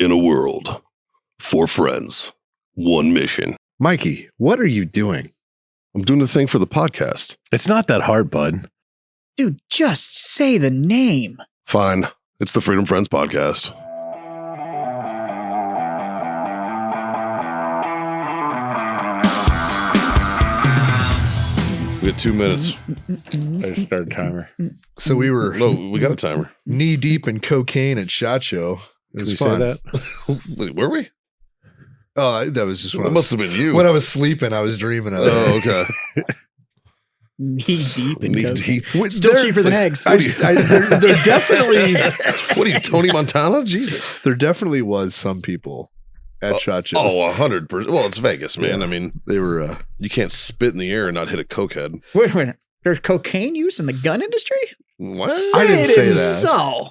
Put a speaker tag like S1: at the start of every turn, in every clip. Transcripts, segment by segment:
S1: In a world, 4 friends, 1 mission.
S2: Mikey, what are you doing?
S1: I'm doing the thing for the podcast.
S3: It's not that hard, bud.
S4: Dude, just say the name.
S1: Fine. It's the Freedom Friends podcast. We got 2 minutes.
S3: I just started a timer.
S2: So we were
S1: No, we got a timer.
S2: knee deep in cocaine at SHOT Show. It was
S3: Say
S2: fun.
S3: that?
S1: Wait, were we?
S2: Oh, that was just when
S1: It must have been you.
S2: when I was sleeping. I was dreaming of it.
S1: Oh, okay.
S4: Knee deep in
S1: Knee
S4: coke.
S1: deep.
S4: Still
S2: They're-
S4: cheaper than eggs.
S2: There definitely,
S1: What are you, Tony Montana? Jesus.
S2: there definitely was some people at SHOT Show.
S1: Oh, 100%. Well, it's Vegas, man.
S2: Yeah.
S1: I mean,
S2: They were.
S1: you can't spit in the air and not hit a cokehead.
S4: Wait a minute. There's cocaine use in the gun industry?
S1: What?
S2: I didn't say that.
S4: So,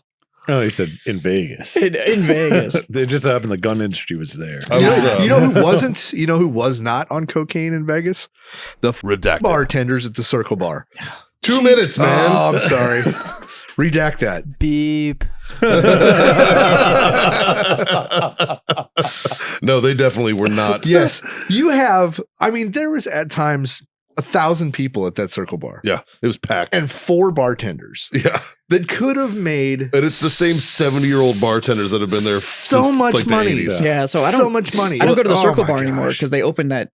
S3: Oh, he said in Vegas.
S4: in Vegas.
S3: It just happened the gun industry was there.
S1: I was,
S2: You know who wasn't? You know who was not on cocaine in Vegas? The
S1: redacted.
S2: bartenders at the Circle Bar.
S1: 2 minutes, man.
S2: Oh, I'm sorry. Redact that.
S5: Beep.
S1: No, they definitely were not.
S2: Yes, you have. I mean, there was at times 1,000 people at that Circle Bar
S1: Yeah, it was packed.
S2: and 4 bartenders
S1: Yeah,
S2: that could have made
S1: and it's the same 70-year-old bartenders that have been there
S2: so
S1: since,
S2: much
S1: like, the
S2: money.
S1: 80s.
S4: Yeah, so I don't
S2: so much money.
S4: I don't go to the
S2: Oh
S4: Circle
S2: my
S4: Bar anymore
S2: gosh.
S4: because they opened that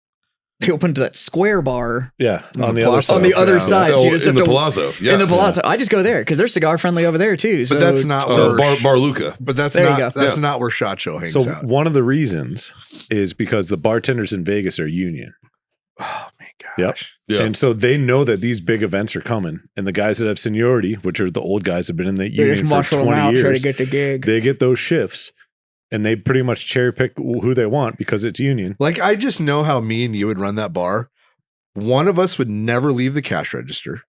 S4: square bar
S3: Yeah, on
S2: the
S3: the other
S2: Plaza.
S3: side.
S4: on the other
S2: Yeah.
S4: side. So you
S1: Oh,
S4: just
S1: in
S4: have
S1: the
S4: to
S1: Palazzo. Yeah.
S4: in the Palazzo. I just go there because they're cigar friendly over there too. So
S2: But that's not
S1: So
S2: where.
S1: Bar Luca.
S2: but that's
S4: There you
S2: not.
S4: go.
S2: That's
S1: Yeah.
S2: not where SHOT Show hangs
S3: So
S2: out.
S3: one of the reasons is because the bartenders in Vegas are union.
S2: Oh my gosh.
S3: Yep.
S1: Yeah.
S3: And so they know that these big events are coming. And the guys that have seniority, which are the old guys that have been in the
S4: they just
S3: union for
S4: muscle them
S3: 20
S4: out, try to
S3: years,
S4: get the gig.
S3: they get those shifts and they pretty much cherry pick who they want because it's union.
S2: Like I just know how me and you would run that bar. One of us would never leave the cash register.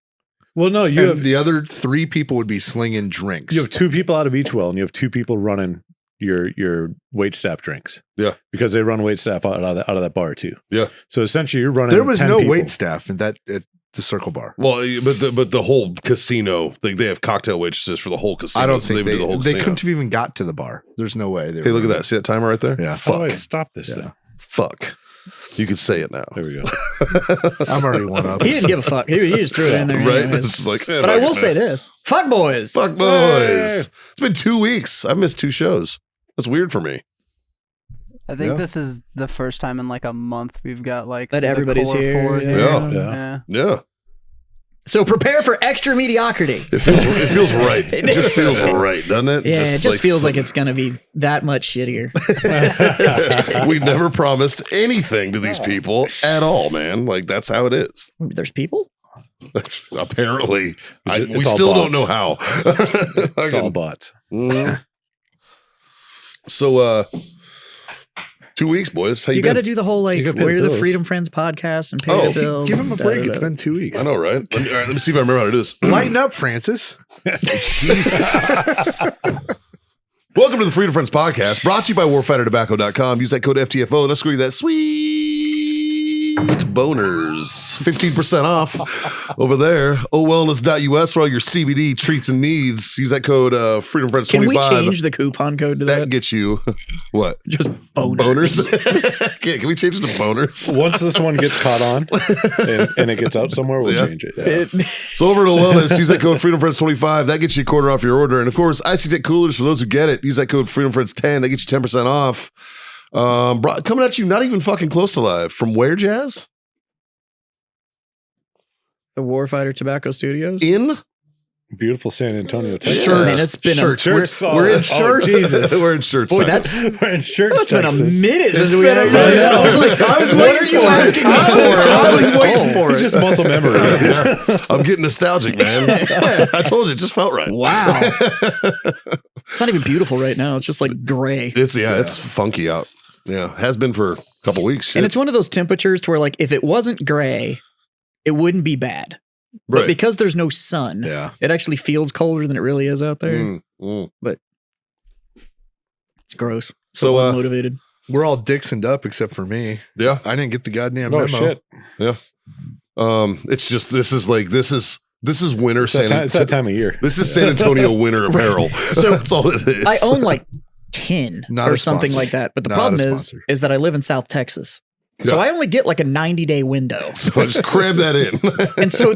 S3: Well, no, you
S2: And
S3: have
S2: the other 3 people would be slinging drinks.
S3: you have 2 people out of each well, and you have 2 people running your wait staff drinks.
S1: Yeah.
S3: Because they run wait staff out of that bar too.
S1: Yeah.
S3: So essentially you're running
S2: There was
S3: 10
S2: no
S3: people.
S2: wait staff at the Circle Bar.
S1: Well, but the whole casino, they have cocktail waitresses for the whole casino.
S2: I don't
S1: so
S2: think
S1: would do the whole
S2: they
S1: casino.
S2: couldn't have even got to the bar. There's no way.
S1: Hey, look at that. See that timer right there?
S2: Yeah.
S3: How do I
S1: Fuck.
S3: stop this
S2: Yeah.
S3: thing?
S1: Fuck. You could say it now.
S3: There we go.
S2: I'm already one up.
S4: He didn't give a fuck. He just threw it in there.
S1: Right?
S4: anyways.
S1: It's like,
S4: But I will say this: fuck boys.
S1: Fuck boys. It's been 2 weeks. I've missed 2 shows. That's weird for me.
S5: I think
S2: Yeah.
S5: this is the first time in like a month we've got like
S4: That
S5: the
S4: everybody's
S5: core
S4: here,
S5: 4
S4: yeah.
S5: here.
S1: Yeah.
S3: Yeah.
S1: Yeah.
S4: So prepare for extra mediocrity.
S1: It feels right. It just feels right, doesn't it?
S4: Yeah, it just feels like it's gonna be that much shittier.
S1: We never promised anything to these people at all, man. Like, that's how it is.
S4: There's people.
S1: Apparently.
S3: It's
S1: We
S3: all
S1: still don't
S3: bots.
S1: know how.
S3: It's all bots.
S1: Mhm. So, 2 weeks, boys. How you
S4: You got to
S1: been?
S4: do the whole like
S3: You gotta pay
S4: we're
S3: the
S4: the
S3: bills.
S4: Freedom Friends podcast and pay
S1: Oh,
S4: the bills.
S2: Give him a
S4: and
S2: break.
S4: da, da,
S2: It's
S4: da.
S2: been 2 weeks.
S1: I know, right? All right, let me see if I remember how to do this.
S2: Lighten up, Francis.
S1: Jesus. Welcome to the Freedom Friends podcast, brought to you by warfightertobacco.com. Use that code FTFO and I'll screw you that sweet boners. 15% off over there. owellness.us for all your CBD treats and needs. Use that code Freedom Friends 25.
S4: Can we change the coupon code to
S1: that
S4: that?
S1: gets you what?
S4: Just boners.
S1: Can we change it to boners?
S3: Once this one gets caught on and it gets out somewhere, we'll
S1: Yeah.
S3: change it.
S1: So over to Wellness, use that code Freedom Friends 25. That gets you a quarter off your order. And of course, Icy Tech Coolers for those who get it. Use that code Freedom Friends 10. That gets you 10% off. Coming at you, not even fucking close to live. From where, Jazz?
S4: The Warfighter Tobacco Studios.
S1: In
S3: Beautiful San Antonio, Texas.
S1: Shirts.
S4: Man, it's been
S2: Shirts.
S3: Shirts.
S2: We're in
S3: Oh,
S2: shirts.
S3: Jesus.
S1: we're in shirts.
S4: Boy,
S1: now.
S4: that's
S3: We're in shirts,
S4: it's been a
S3: Texas.
S4: minute since we
S2: been
S4: had
S2: a
S4: that.
S2: minute.
S4: I was like,
S2: I was
S4: what
S2: waiting
S4: are you
S2: for it.
S4: asking me
S2: I
S4: for?
S2: was waiting for
S3: It's
S2: it.
S3: just muscle memory.
S1: Yeah. I'm getting nostalgic, man. I told you, it just felt right.
S4: Wow. It's not even beautiful right now. It's just like gray.
S1: It's funky out. Yeah, has been for a couple weeks. Shit.
S4: And it's one of those temperatures to where like if it wasn't gray, it wouldn't be bad. But
S1: right.
S4: because there's no sun,
S2: Yeah.
S4: it actually feels colder than it really is out there.
S1: Mm, mm.
S4: It's gross.
S1: So,
S4: motivated.
S2: We're all Dixoned up except for me.
S1: yeah.
S2: I didn't get the goddamn
S3: Oh,
S2: memo.
S3: shit.
S1: It's just this is winter
S3: It's that time of year.
S1: This is San Antonio winter apparel.
S4: So,
S1: that's all it is.
S4: I own like 10
S2: Not
S4: or
S2: a
S4: something
S2: sponsor.
S4: like that. But the
S2: Not
S4: problem
S2: a
S4: is
S2: sponsor.
S4: that I live in South Texas. So
S1: Yeah.
S4: I only get like a 90-day window.
S1: So I just cram that in.
S4: And so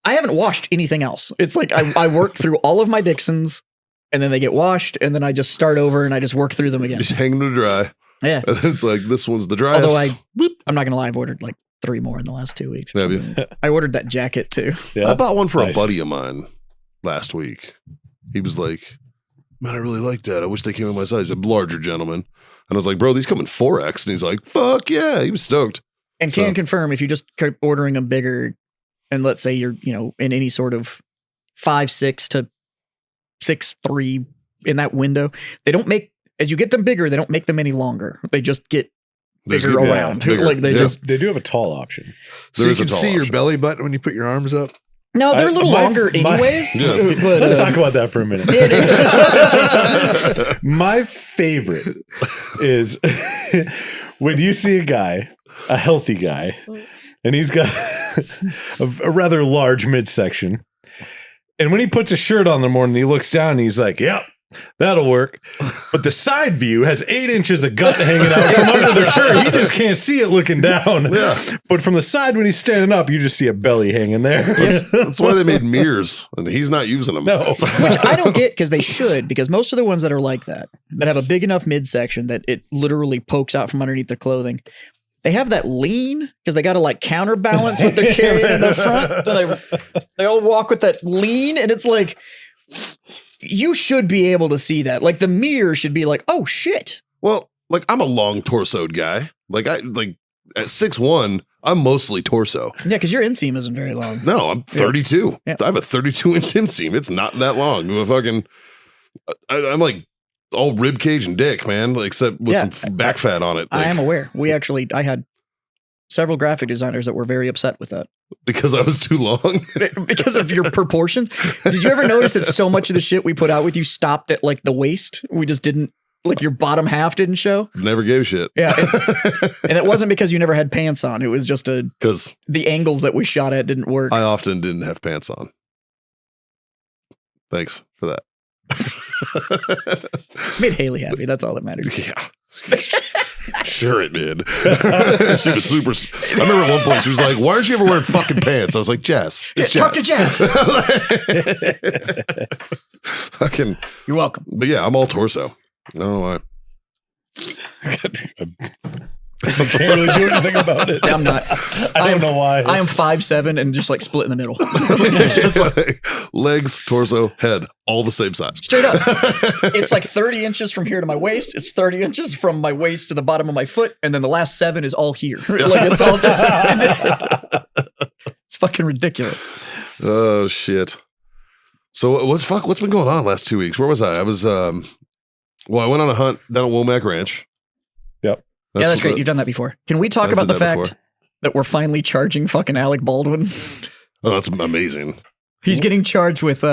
S4: I haven't washed anything else. It's like I work through all of my Dixons and then they get washed and then I just start over and I just work through them again.
S1: Just hang them to dry.
S4: Yeah.
S1: And then it's like, this one's the driest.
S4: Although I'm not going to lie, I've ordered like 3 more in the last 2 weeks.
S1: Have you?
S4: I ordered that jacket too.
S3: Yeah.
S1: I bought one for
S3: Nice.
S1: a buddy of mine last week. He was like, man, I really like that. I wish they came in my size. A larger gentleman. And I was like, bro, these come in 4X. And he's like, fuck yeah. He was stoked.
S4: And
S1: So-
S4: can confirm if you just keep ordering them bigger, and let's say you're, in any sort of 5'6" to 6'3" in that window, they don't make, as you get them bigger, they don't make them any longer. They just get
S1: They
S4: bigger
S1: just get
S4: around.
S1: bigger.
S4: Like they
S1: Yeah.
S4: just,
S3: They do have a tall option.
S2: So
S1: There
S2: you
S1: is a
S2: can
S1: tall
S2: see your
S1: option.
S2: belly button when you put your arms up.
S4: no, they're a little longer anyways.
S1: Yeah.
S4: But,
S3: Let's talk about that for a minute.
S4: it-
S3: My favorite is when you see a guy, a healthy guy, and he's got a rather large midsection. And when he puts a shirt on in the morning, he looks down and he's like, yep, that'll work. But the side view has 8 inches of gut hanging out from under the shirt. He just can't see it looking down.
S1: Yeah.
S3: But from the side when he's standing up, you just see a belly hanging there.
S1: That's why they made mirrors. And he's not using them.
S3: No.
S4: which I don't get because they should, because most of the ones that are like that have a big enough midsection that it literally pokes out from underneath their clothing, they have that lean because they got to like counterbalance what they're carrying in the front. So they all walk with that lean, and it's like, you should be able to see that. Like the mirror should be like, oh shit.
S1: Well, like I'm a long torsoed guy. Like at 6'1", I'm mostly torso.
S4: Yeah, because your inseam isn't very long.
S1: No, I'm 32.
S4: Yeah.
S1: I have a 32-inch inseam. It's not that long. I'm like all rib cage and dick, man. Like, except with
S4: Yeah.
S1: some back fat on it.
S4: I
S1: Like,
S4: am aware. I had several graphic designers that were very upset with that
S1: because I was too long.
S4: because of your proportions. Did you ever notice that so much of the shit we put out with you stopped at like the waist? We just didn't, like your bottom half didn't show.
S1: Never gave a shit.
S4: Yeah. And it wasn't because you never had pants on. It was just
S1: Because
S4: the angles that we shot at didn't work.
S1: I often didn't have pants on. Thanks for that.
S4: Made Haley happy. That's all that matters.
S1: Yeah. Sure it did. She was super. I remember at one point she was like, why aren't you ever wearing fucking pants? I was like, Jazz. It's
S4: Talk to
S1: Jazz.
S4: Jazz.
S1: Fucking.
S4: You're welcome.
S1: But yeah, I'm all torso. I don't know why.
S3: I can't really do anything about it.
S4: I'm not.
S3: I don't know why.
S4: I am 5'7" and just like split in the middle.
S1: Legs, torso, head, all the same size.
S4: Straight up. It's like 30 inches from here to my waist. It's 30 inches from my waist to the bottom of my foot. And then the last 7 is all here. Like it's all just. It's fucking ridiculous.
S1: Oh shit. So what's been going on last 2 weeks? Where was I? I was I went on a hunt down at Womack Ranch.
S3: Yep.
S4: That's great. You've done that before. Can we talk
S1: I've
S4: about the
S1: done that
S4: fact
S1: before.
S4: that we're finally charging fucking Alec Baldwin?
S1: Oh, that's amazing.
S4: He's getting charged with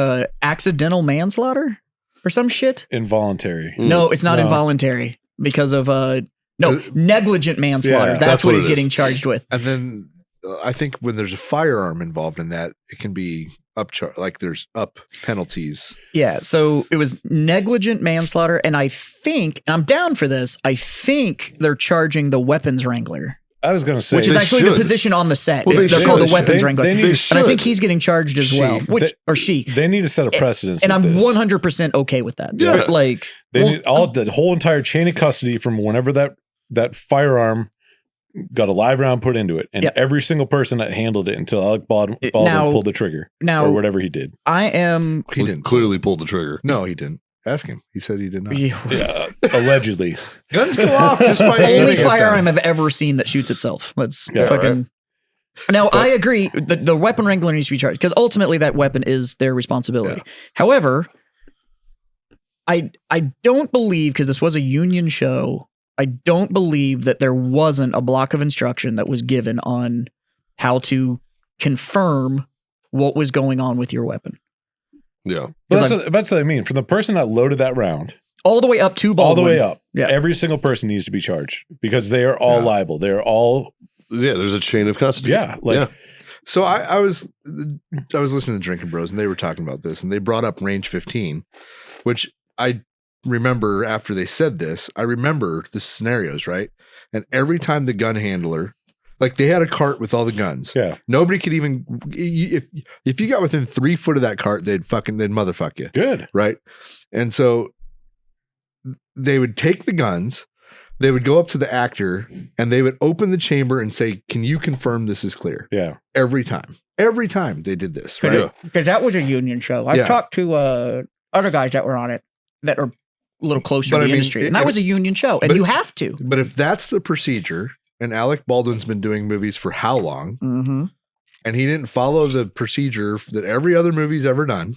S4: accidental manslaughter or some shit.
S3: Involuntary.
S1: Mm.
S4: No, it's not
S3: No.
S4: involuntary because of negligent manslaughter.
S3: Yeah,
S4: that's what
S1: what
S4: he's
S1: it is.
S4: getting charged with.
S2: And then I think when there's a firearm involved in that, it can be like there's up penalties.
S4: Yeah, so it was negligent manslaughter, and I think, and I'm down for this, I think they're charging the weapons wrangler,
S3: I was going to say,
S4: which is
S1: They
S4: actually the
S1: should.
S4: position on the set.
S1: Well, they
S4: They're called
S1: should.
S4: the weapons
S3: They-
S4: wrangler.
S3: they need to-
S4: And I think he's getting charged as
S2: She.
S4: well, or she.
S3: they need to set a precedence.
S4: And
S3: with
S4: I'm
S3: this.
S4: 100% okay with that.
S1: Yeah.
S4: But like,
S3: They
S4: well,
S3: need the whole entire chain of custody from whenever that firearm got a live round put into it, and
S4: Yep.
S3: every single person that handled it until Alec Baldwin
S4: Now-
S3: pulled the trigger
S4: now
S3: or whatever he did.
S4: I am.
S2: He didn't.
S1: Clearly pulled the trigger.
S2: No, he didn't. Ask him. He said he did not.
S3: Yeah, allegedly.
S2: Guns go off just by
S4: Only
S2: aiming at them.
S4: firearm I've ever seen that shoots itself. Let's
S3: Yeah,
S4: fucking. Now, I agree. The weapon wrangler needs to be charged because ultimately that weapon is their responsibility. However, I don't believe, because this was a union show, I don't believe that there wasn't a block of instruction that was given on how to confirm what was going on with your weapon.
S1: Yeah.
S3: But
S4: 'Cause
S3: that's what I mean. From the person that loaded that round,
S4: All the way up to Baldwin.
S3: all the way up,
S4: Yeah.
S3: every single person needs to be charged because they are all
S1: Yeah.
S3: liable. They are all,
S1: Yeah, there's a chain of custody.
S3: like,
S2: So I was listening to Drinking Bros and they were talking about this and they brought up range 15, which I remember after they said this, I remember the scenarios, right? And every time the gun handler, like they had a cart with all the guns.
S3: Yeah.
S2: Nobody could even, if you got within 3 foot of that cart, they'd motherfuck you.
S3: Good.
S2: Right. And so they would take the guns, they would go up to the actor and they would open the chamber and say, "Can you confirm this is clear?"
S3: Yeah.
S2: Every time they did this. Right.
S4: Because that was a union show. I've talked to other guys that were on it that are a little closer to the industry. And that was a union show. And you have to.
S2: But if that's the procedure, and Alec Baldwin's been doing movies for how long?
S4: Mm-hmm.
S2: And he didn't follow the procedure that every other movie's ever done,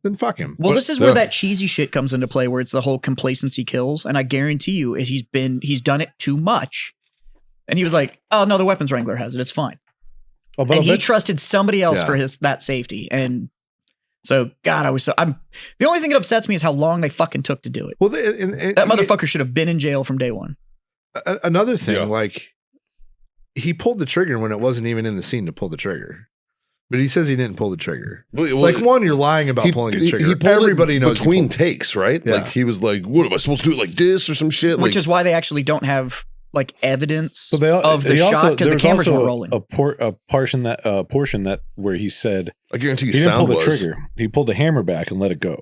S2: then fuck him.
S4: Well, this is where that cheesy shit comes into play, where it's the whole complacency kills. And I guarantee you, he's done it too much. And he was like, "Oh no, the weapons wrangler has it. It's fine." And he trusted somebody else for that safety. And so, God, the only thing that upsets me is how long they fucking took to do it.
S2: Well,
S4: that motherfucker should have been in jail from day one.
S2: Another thing, like he pulled the trigger when it wasn't even in the scene to pull the trigger. But he says he didn't pull the trigger. Well, like, one, you're lying about pulling the trigger. Everybody knows
S1: between takes, right? Yeah. Like he was like, "What am I supposed to do it like this or some shit?"
S4: Which is why they actually don't have like evidence of the shot because the cameras weren't rolling.
S3: A portion that where he said,
S1: "I guarantee you,
S3: he didn't pull the trigger. He pulled the hammer back and let it go."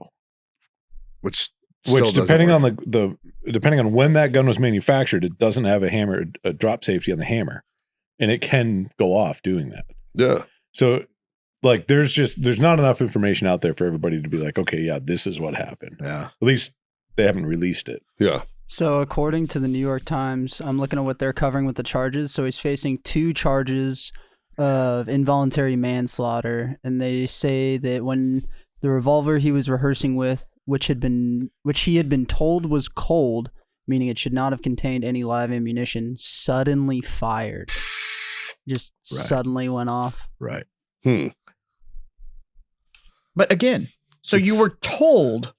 S3: Which depending on depending on when that gun was manufactured, it doesn't have a drop safety on the hammer, and it can go off doing that.
S1: Yeah.
S3: So. Like there's not enough information out there for everybody to be like, okay, yeah, this is what happened.
S2: Yeah.
S3: At least they haven't released it.
S1: Yeah.
S5: So according to the New York Times, I'm looking at what they're covering with the charges. So he's facing 2 charges of involuntary manslaughter, and they say that when the revolver he was rehearsing with, which he had been told was cold, meaning it should not have contained any live ammunition, suddenly fired. Just suddenly went off.
S2: Right.
S4: But again, so you were told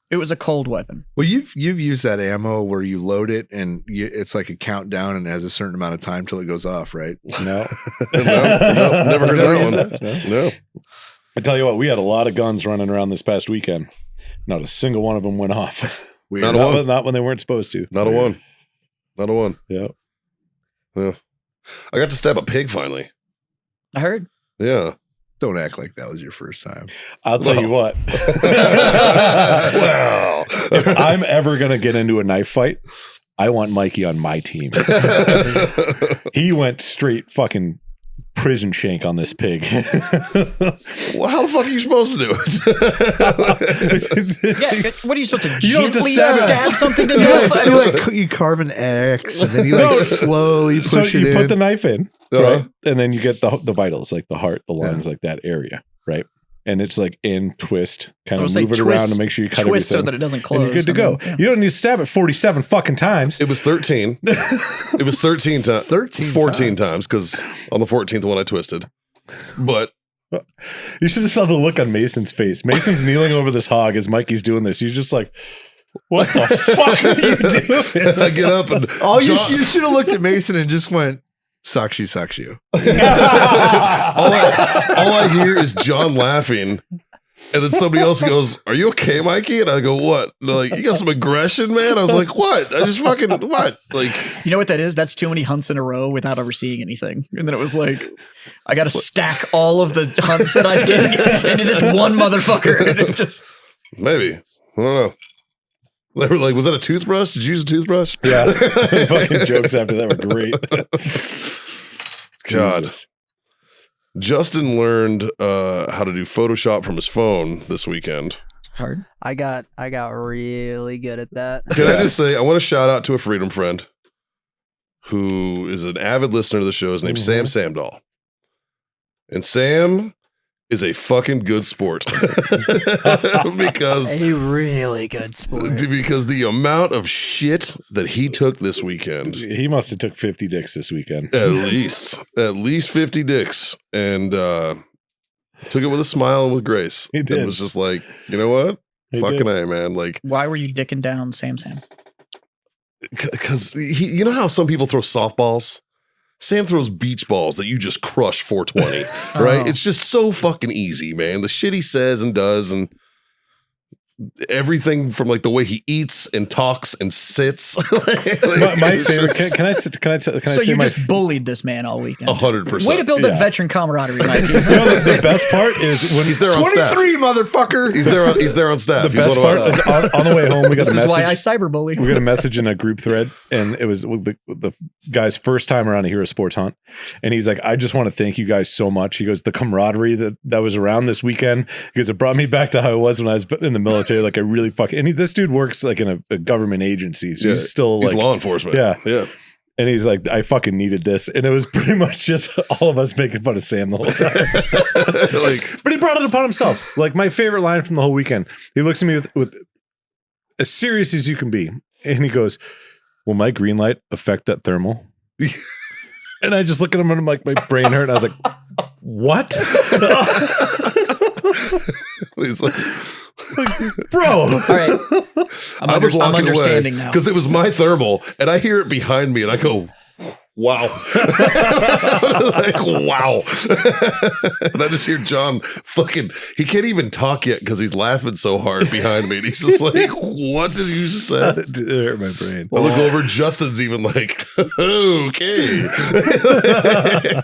S4: it was a cold weapon.
S2: Well, you've used that ammo where you load it and it's like a countdown and it has a certain amount of time till it goes off, right?
S3: No.
S1: No, never heard that one. No.
S3: I tell you what, we had a lot of guns running around this past weekend. Not a single one of them went off. Not when they weren't supposed to.
S1: Not a one.
S3: Yeah.
S1: I got to stab a pig finally.
S4: I heard.
S1: Yeah.
S2: Don't act like that was your first time.
S3: I'll tell you what.
S1: Well,
S3: if I'm ever going to get into a knife fight, I want Mikey on my team. He went straight fucking prison shank on this pig.
S1: Well, how the fuck are you supposed to do
S4: it? Yeah, what are you supposed to gently stab something to death?
S2: You carve an X and then you slowly push it in.
S3: So you put the knife in, right? And then you get the vitals, like the heart, the lungs, like that area, right? And it's like in twist, kind of move it around to make sure you cut
S4: twist
S3: everything.
S4: So that it doesn't close.
S3: And you're good to go. Yeah. You don't need to stab it 47 fucking times.
S1: It was 13. It was 13 times. 14 times because on the 14th one I twisted. But
S3: you should have saw the look on Mason's face. Mason's kneeling over this hog as Mikey's doing this. He's just like, what the fuck are you doing?
S1: I get up and
S2: you should have looked at Mason and just went, sucks you.
S1: all I hear is John laughing, and then somebody else goes, "Are you okay, Mikey?" And I go, "What?" And they're like, "You got some aggression, man." I was like, "What?" I just fucking what? Like,
S4: you know what that is? That's too many hunts in a row without ever seeing anything. And then it was like, I got to stack all of the hunts that I did into this one motherfucker, and it just
S1: maybe I don't know. They were like, "Was that a toothbrush? Did you use a toothbrush?"
S3: Yeah, fucking jokes after that were great.
S1: God.
S3: Jesus.
S1: Justin learned how to do Photoshop from his phone this weekend.
S4: Hard.
S5: I got really good at that.
S1: Can I just say, I want to shout out to a freedom friend who is an avid listener to the show. His name's Sam Samdahl. And Sam is a fucking good sport because
S5: a really good sport.
S1: Because the amount of shit that he took this weekend,
S3: he must have took 50 dicks this weekend.
S1: At least 50 dicks, and took it with a smile and with grace.
S3: He did.
S1: It was just like, you know what, fucking A, man. Like,
S4: why were you dicking down Sam?
S1: Because you know how some people throw softballs. Sam throws beach balls that you just crush 420, right? It's just so fucking easy, man. The shit he says and does, and everything from like the way he eats and talks and sits.
S3: My favorite. Can I
S4: so
S3: say
S4: you
S3: my
S4: just bullied this man all weekend.
S1: 100%.
S4: Way to build that veteran camaraderie, Mikey.
S3: the best part is when
S1: he's there on staff.
S2: 23, motherfucker.
S1: He's there on staff.
S3: The best part is on the way home. We got
S4: this
S3: a message.
S4: is why I cyberbully.
S3: We got a message in a group thread, and it was the guy's first time around a Hero Sports hunt, and he's like, "I just want to thank you guys so much." He goes, "The camaraderie that was around this weekend, because it brought me back to how I was when I was in the military. Like I really fucking." And this dude works like in a government agency, so he's still like
S1: law enforcement.
S3: Yeah. And he's like, I fucking needed this. And it was pretty much just all of us making fun of Sam the whole time. But he brought it upon himself. Like my favorite line from the whole weekend. He looks at me with as serious as you can be. And he goes, will my green light affect that thermal? And I just look at him and I'm like, my brain hurt. And I was like, what?
S1: He's like,
S3: bro.
S4: All right. I'm understanding now.
S1: Because it was my thermal and I hear it behind me and I go, wow. Like, wow. And I just hear John he can't even talk yet because he's laughing so hard behind me. And he's just like, what did you just say?
S3: It hurt my brain.
S1: I look over, Justin's even like, okay.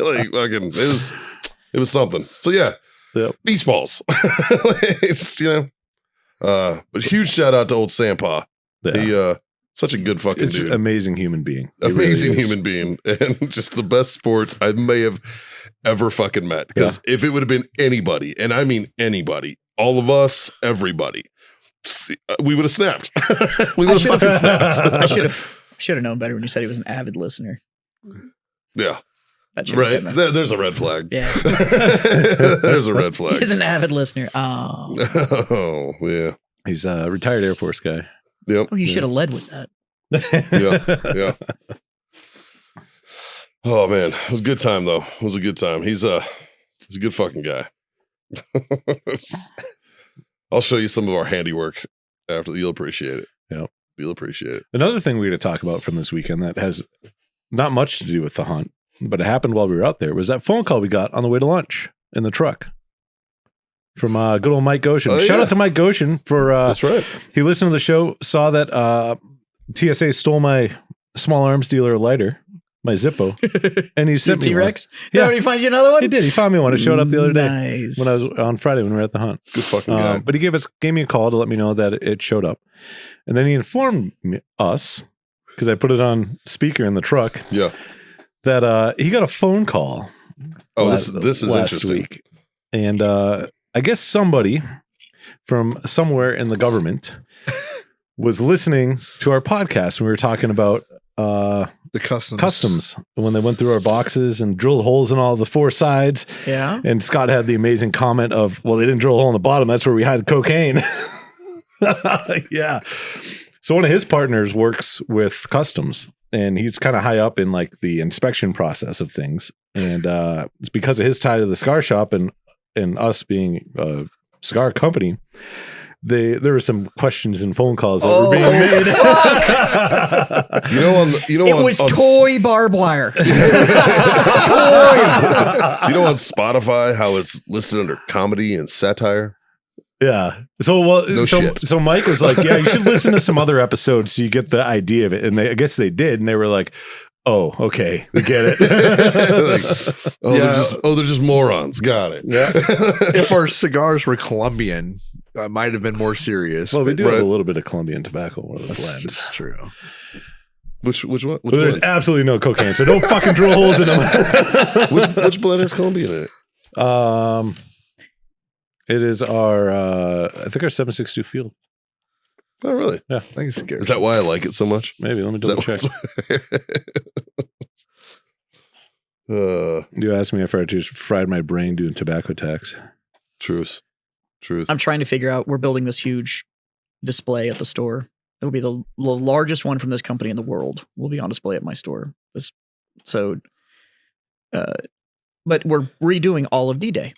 S1: Like fucking, it was something. So yeah.
S3: Yep.
S1: Beach balls. It's, but huge shout out to old Sampa.
S3: Yeah.
S1: He such a good fucking dude.
S3: Amazing human being.
S1: Amazing human being. And just the best sports I may have ever fucking met. Because if it would have been anybody, and I mean anybody, all of us, everybody, we would have snapped. We would have fucking snapped.
S4: I should have known better when you said he was an avid listener.
S1: Yeah.
S4: Right.
S1: There's a red flag.
S4: Yeah.
S1: There's a red flag.
S4: He's an avid listener. Oh.
S1: Oh, yeah.
S3: He's a retired Air Force guy.
S1: Yep.
S4: Oh, you should have led with that.
S1: Yeah. Oh man, it was a good time though. It was a good time. He's a good fucking guy. I'll show you some of our handiwork after. You'll appreciate it.
S3: Yeah,
S1: you'll appreciate it.
S3: Another thing we're going to talk about from this weekend that has not much to do with the hunt, but it happened while we were out there, was that phone call we got on the way to lunch in the truck from good old Mike Goshen.
S1: Oh,
S3: Shout out to Mike Goshen for
S1: that's right.
S3: He listened to the show, saw that TSA stole my small arms dealer lighter, my Zippo, and he sent me
S4: T-Rex.
S3: one. Yeah,
S4: did he find you another one?
S3: He did. He found me one. It showed up the other day
S4: Nice.
S3: when I was on Friday when we were at the hunt.
S1: Good fucking guy.
S3: But he gave me a call to let me know that it showed up, and then he informed us, because I put it on speaker in the truck.
S1: Yeah.
S3: That he got a phone call.
S1: Oh, this is interesting.
S3: Week. And I guess somebody from somewhere in the government was listening to our podcast when we were talking about
S2: the
S3: customs when they went through our boxes and drilled holes in all the four sides.
S4: Yeah.
S3: And Scott had the amazing comment of, well, they didn't drill a hole in the bottom. That's where we hide the cocaine. Yeah. So one of his partners works with customs, and he's kind of high up in like the inspection process of things. And it's because of his tie to the cigar shop and us being a cigar company, there were some questions and phone calls that were being made.
S1: It
S4: was toy barbed wire. Toy.
S1: On Spotify how it's listed under comedy and satire.
S3: Yeah. So Mike was like, yeah, you should listen to some other episodes so you get the idea of it. And I guess they did, and they were like, oh, okay, we get it.
S1: They're just morons. Got it.
S2: Yeah. If our cigars were Colombian, I might have been more serious.
S3: Well, we do have a little bit of Colombian tobacco. One of the blends.
S2: That's true.
S1: Which one?
S3: There's absolutely no cocaine, so don't fucking drill holes in them.
S1: which blend has Colombian in it?
S3: It is our, I think our 762 Field.
S1: Oh, really?
S3: Yeah.
S2: I think it's scary.
S1: Is that why I like it so much?
S3: Maybe. Let me double check. You asked me if I just fried my brain doing tobacco tax.
S1: Truth.
S4: I'm trying to figure out, we're building this huge display at the store. It'll be the largest one from this company in the world. Will be on display at my store. But we're redoing all of D-Day.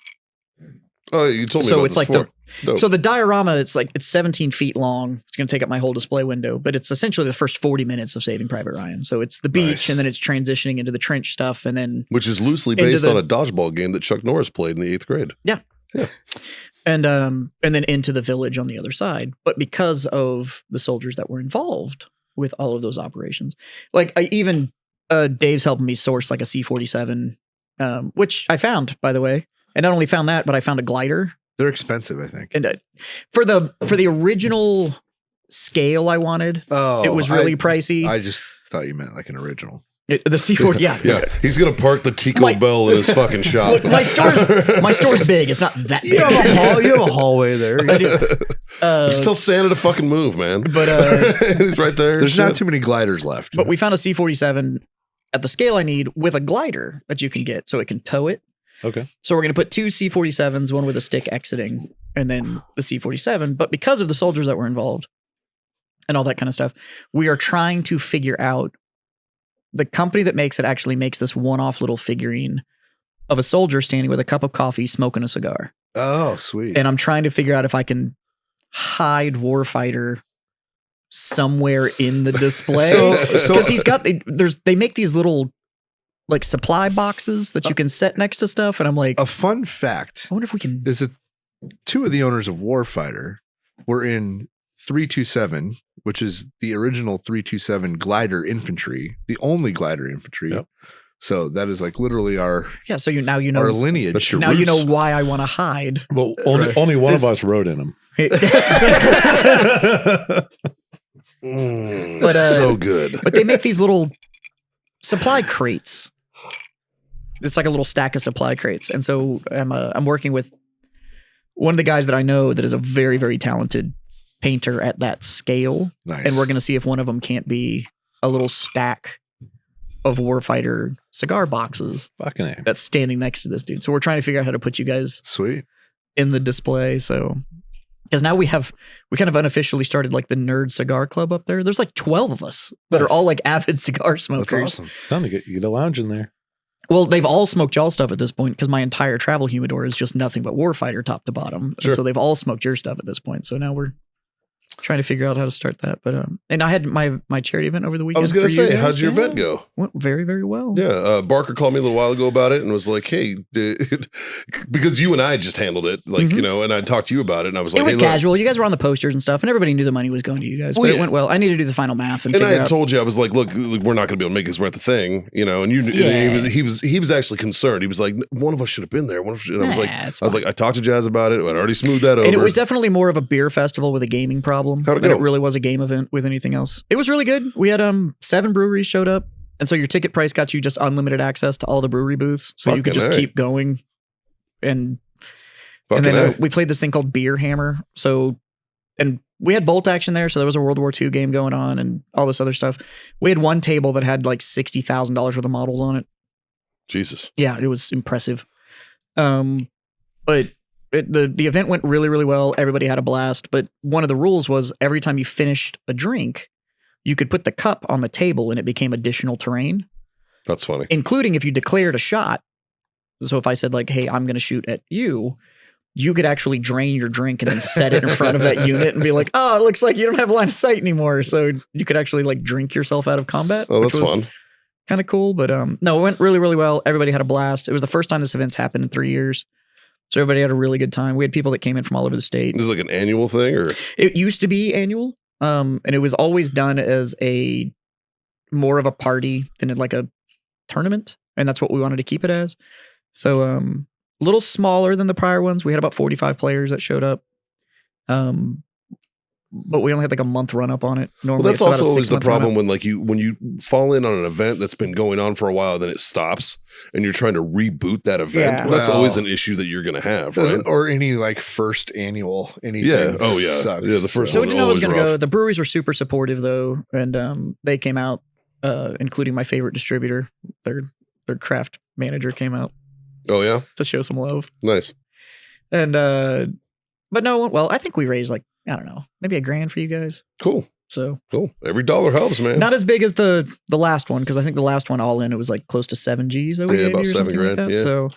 S1: Oh, you told me
S4: so
S1: about
S4: it's
S1: this
S4: like
S1: before.
S4: So the diorama, it's 17 feet long. It's going to take up my whole display window, but it's essentially the first 40 minutes of Saving Private Ryan. So it's the beach, and then it's transitioning into the trench stuff, and then
S1: which is loosely based on a dodgeball game that Chuck Norris played in the 8th grade.
S4: Yeah. And then into the village on the other side. But because of the soldiers that were involved with all of those operations, like Dave's helping me source like a C-47, which I found, by the way. And not only found that, but I found a glider. They're
S2: expensive, I think.
S4: And for the original scale I wanted, it was really pricey.
S2: I just thought you meant like an original.
S4: The C-40,
S1: yeah. He's gonna park the Tico Bell in his fucking shop.
S4: Look, my store's big. It's not that big.
S2: You have a hallway there.
S1: I do. Just tell Santa to fucking move, man.
S4: But
S1: he's right there.
S2: There's not too many gliders left.
S4: But we found a C-47 at the scale I need with a glider that you can get, so it can tow it.
S3: Okay.
S4: So we're gonna put 2 C-47s, one with a stick exiting, and then the C-47. But because of the soldiers that were involved and all that kind of stuff, we are trying to figure out. The company that makes it actually makes this one-off little figurine of a soldier standing with a cup of coffee, smoking a cigar.
S2: Oh, sweet.
S4: And I'm trying to figure out if I can hide Warfighter somewhere in the display. Because he's got, they make these little like supply boxes that you can set next to stuff. And I'm like.
S2: A fun fact.
S4: I wonder if we can.
S2: Is that 2 of the owners of Warfighter were in 327, which is the original 327 glider infantry, the only glider infantry. Yep. So that is like literally our
S4: So now you know
S2: our lineage.
S4: Now roots. You know why I want to hide.
S3: Well, only one of us rode in them.
S1: But so good.
S4: But they make these little supply crates. It's like a little stack of supply crates, and so I'm working with one of the guys that I know that is a very, very talented painter at that scale.
S2: Nice.
S4: And we're going to see if one of them can't be a little stack of Warfighter cigar boxes that's standing next to this dude. So we're trying to figure out how to put you guys in the display. So, because now we kind of unofficially started like the nerd cigar club up there. There's like 12 of us that are all like avid cigar smokers.
S2: That's awesome.
S3: Time to get a lounge in there.
S4: Well, they've all smoked y'all stuff at this point because my entire travel humidor is just nothing but Warfighter top to bottom. Sure. And so they've all smoked your stuff at this point. So now we're trying to figure out how to start that. But and I had my charity event over the weekend.
S1: I was going to say, how'd your event go?
S4: Went very, very well.
S1: Yeah. Barker called me a little while ago about it and was like, hey, dude, because you and I just handled it, like, you know, and I talked to you about it and I was like,
S4: it was casual. You guys were on the posters and stuff and everybody knew the money was going to you guys, but it went well. I need to do the final math. And
S1: I had told you, I was like, look, we're not going to be able to make this worth the thing, you know, and and he was actually concerned. He was like, one of us should have been there. And I was like, I talked to Jazz about it. I'd already smoothed that over.
S4: And it was definitely more of a beer festival with a gaming problem than it really was a game event with anything else. It was really good. We had 7 breweries showed up, and so your ticket price got you just unlimited access to all the brewery booths, so you could just keep going. And then we played this thing called Beer Hammer. So, and we had bolt action there, so there was a World War II game going on and all this other stuff. We had one table that had like $60,000 worth of models on it.
S1: Jesus.
S4: Yeah, it was impressive. But the event went really, really well. Everybody had a blast. But one of the rules was every time you finished a drink, you could put the cup on the table and it became additional terrain.
S1: That's funny.
S4: Including if you declared a shot. So if I said like, hey, I'm going to shoot at you, you could actually drain your drink and then set it in front of that unit and be like, oh, it looks like you don't have a line of sight anymore. So you could actually like drink yourself out of combat.
S1: Oh, that's fun.
S4: Kind of cool. But no, it went really, really well. Everybody had a blast. It was the first time this event's happened in 3 years. So everybody had a really good time. We had people that came in from all over the state.
S1: Is it like an annual thing, or
S4: it used to be annual, and it was always done as a more of a party than like a tournament, and that's what we wanted to keep it as. So a little smaller than the prior ones. We had about 45 players that showed up, but we only had like a month run up on it. Normally,
S1: well, that's also always the problem when you fall in on an event that's been going on for a while, then it stops, and you're trying to reboot that event.
S4: Yeah.
S1: Well, that's always an issue that you're going to have, right?
S2: Or any like first annual anything.
S1: Yeah. Oh yeah.
S2: Sucks.
S1: Yeah. The first.
S4: So
S1: one
S4: we didn't know it was going to
S1: rough.
S4: go. The breweries were super supportive though, and they came out, including my favorite distributor. Their craft manager came out.
S1: Oh yeah.
S4: To show some love.
S1: Nice.
S4: And but no, well, I think we raised like, I don't know, maybe $1,000 for you guys.
S1: Cool.
S4: So
S1: cool. Every dollar helps, man.
S4: Not as big as the last one, because I think the last one all in it was like close to 7 G's that we gave
S1: about
S4: you or something
S1: $7,000.
S4: like that.
S1: Yeah.
S4: So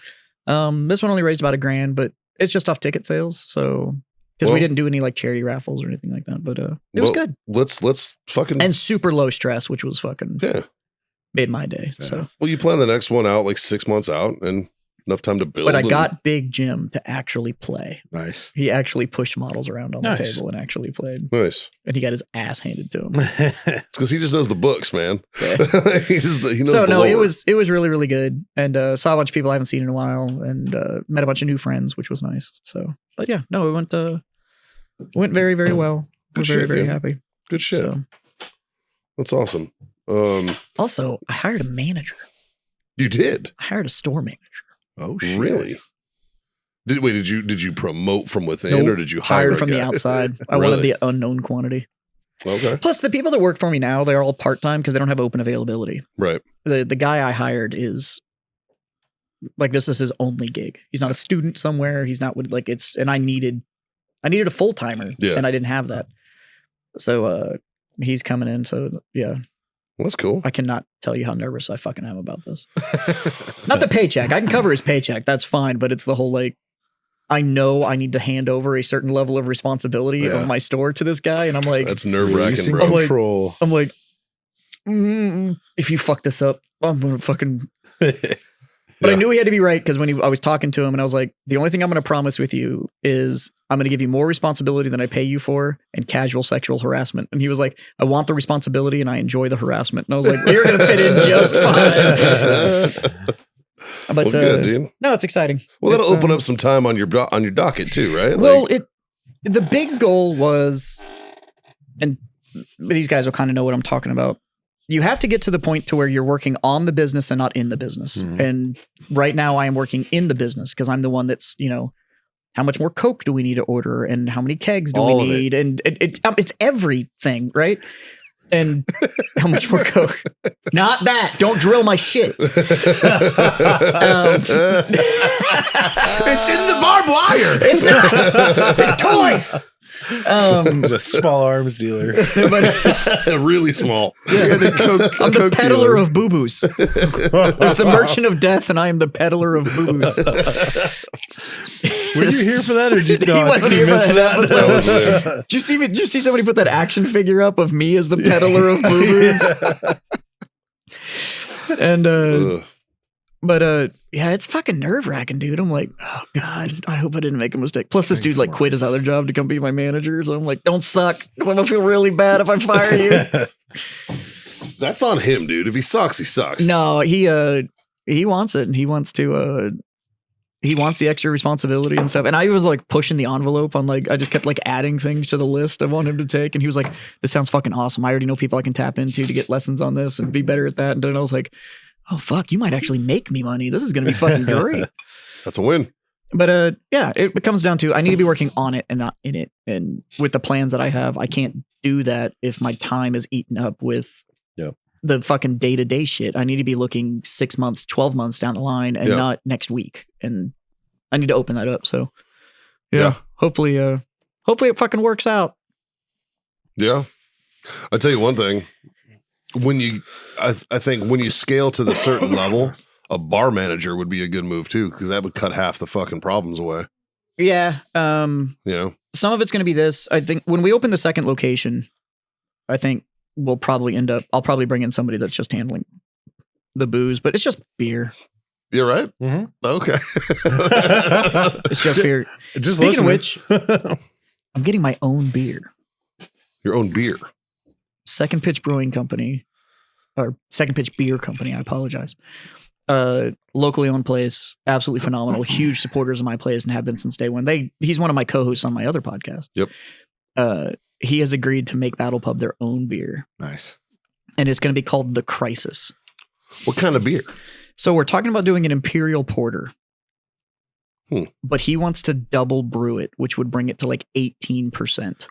S4: this one only raised about $1,000, but it's just off ticket sales. So because we didn't do any like charity raffles or anything like that, but it was good.
S1: Let's fucking
S4: and super low stress, which was fucking made my day.
S1: Yeah.
S4: So
S1: well, you plan the next one out like 6 months out, and Enough time to build.
S4: But I got Big Jim to actually play.
S2: Nice.
S4: He actually pushed models around on the table and actually played.
S1: Nice.
S4: And he got his ass handed to him.
S1: It's because he just knows the books, man.
S4: Yeah.
S1: he knows
S4: so
S1: the
S4: no,
S1: lore.
S4: it was really, really good. And saw a bunch of people I haven't seen in a while and met a bunch of new friends, which was nice. So, but yeah, no, it went very, very well. We're very, very happy.
S1: Good shit.
S4: So,
S1: that's awesome.
S4: also, I hired a manager.
S1: You did?
S4: I hired a store manager.
S2: Oh shit!
S1: Really? Did you promote from within, or did you hire
S4: from the outside? I
S1: Really?
S4: wanted the unknown quantity.
S1: Okay.
S4: Plus, the people that work for me now, they're all part time because they don't have open availability.
S1: Right.
S4: The guy I hired is like this is his only gig. He's not a student somewhere. He's not like it's. And I needed a full timer, and I didn't have that. So he's coming in. So yeah.
S1: Well, that's cool.
S4: I cannot tell you how nervous I fucking am about this. Not the paycheck. I can cover his paycheck. That's fine. But it's the whole like, I know I need to hand over a certain level of responsibility of my store to this guy. And I'm like,
S1: that's nerve wracking, bro.
S4: I'm like, if you fuck this up, I'm going to fucking. But I knew he had to be right because when I was talking to him and I was like, the only thing I'm going to promise with you is I'm going to give you more responsibility than I pay you for and casual sexual harassment. And he was like, I want the responsibility and I enjoy the harassment. And I was like, well, you're going to fit in just fine. But
S1: well, good, dude.
S4: No, it's exciting.
S1: Well, that'll open up some time on your docket too, right?
S4: Well, the big goal was, and these guys will kind of know what I'm talking about. You have to get to the point to where you're working on the business and not in the business. Mm-hmm. And right now I am working in the business because I'm the one that's, how much more Coke do we need to order and how many kegs do we need? And it's everything, right? And how much more Coke? Not that. Don't drill my shit. It's
S1: in the barbed wire.
S4: It's not. It's toys.
S3: He's a small arms dealer.
S1: Really small.
S4: Yeah. I'm the peddler of boo-boos. There's the merchant of death, and I am the peddler of boo-boos.
S3: Were you here for that, or did you?
S4: He wasn't here for that episode. Did you see somebody put that action figure up of me as the peddler of boo-boos? And yeah, it's fucking nerve wracking, dude. I'm like, oh God, I hope I didn't make a mistake. Plus, this dude like quit his other job to come be my manager. So I'm like, don't suck. I'm gonna feel really bad if I fire you.
S1: That's on him, dude. If he sucks, he sucks.
S4: No, he wants it, and he wants to. He wants the extra responsibility and stuff. And I was like pushing the envelope on I just kept like adding things to the list I want him to take. And he was like, this sounds fucking awesome. I already know people I can tap into to get lessons on this and be better at that. And then I was like, oh fuck, you might actually make me money. This is going to be fucking great.
S1: That's a win.
S4: But yeah, it comes down to I need to be working on it and not in it. And with the plans that I have, I can't do that if my time is eaten up with the fucking day-to-day shit. I need to be looking 6 months, 12 months down the line and not next week. And I need to open that up. So yeah. Hopefully it fucking works out.
S1: Yeah. I'll tell you one thing. I think when you scale to the certain level, a bar manager would be a good move too, because that would cut half the fucking problems away.
S4: Yeah. Some of it's going to be this. I think when we open the second location, I think we'll probably I'll probably bring in somebody that's just handling the booze, but it's just beer.
S1: You're right.
S3: Mm-hmm.
S1: Okay.
S4: It's just beer. Speaking of which, I'm getting my own beer.
S1: Your own beer.
S4: Second Pitch Brewing Company, or Second Pitch Beer Company. I apologize. Locally owned place, absolutely phenomenal. Huge supporters of my place and have been since day one. He's one of my co-hosts on my other podcast.
S1: Yep.
S4: He has agreed to make Battle Pub their own beer.
S2: Nice.
S4: And it's going to be called The Crisis.
S1: What kind of beer?
S4: So we're talking about doing an Imperial Porter. But he wants to double brew it, which would bring it to like 18%.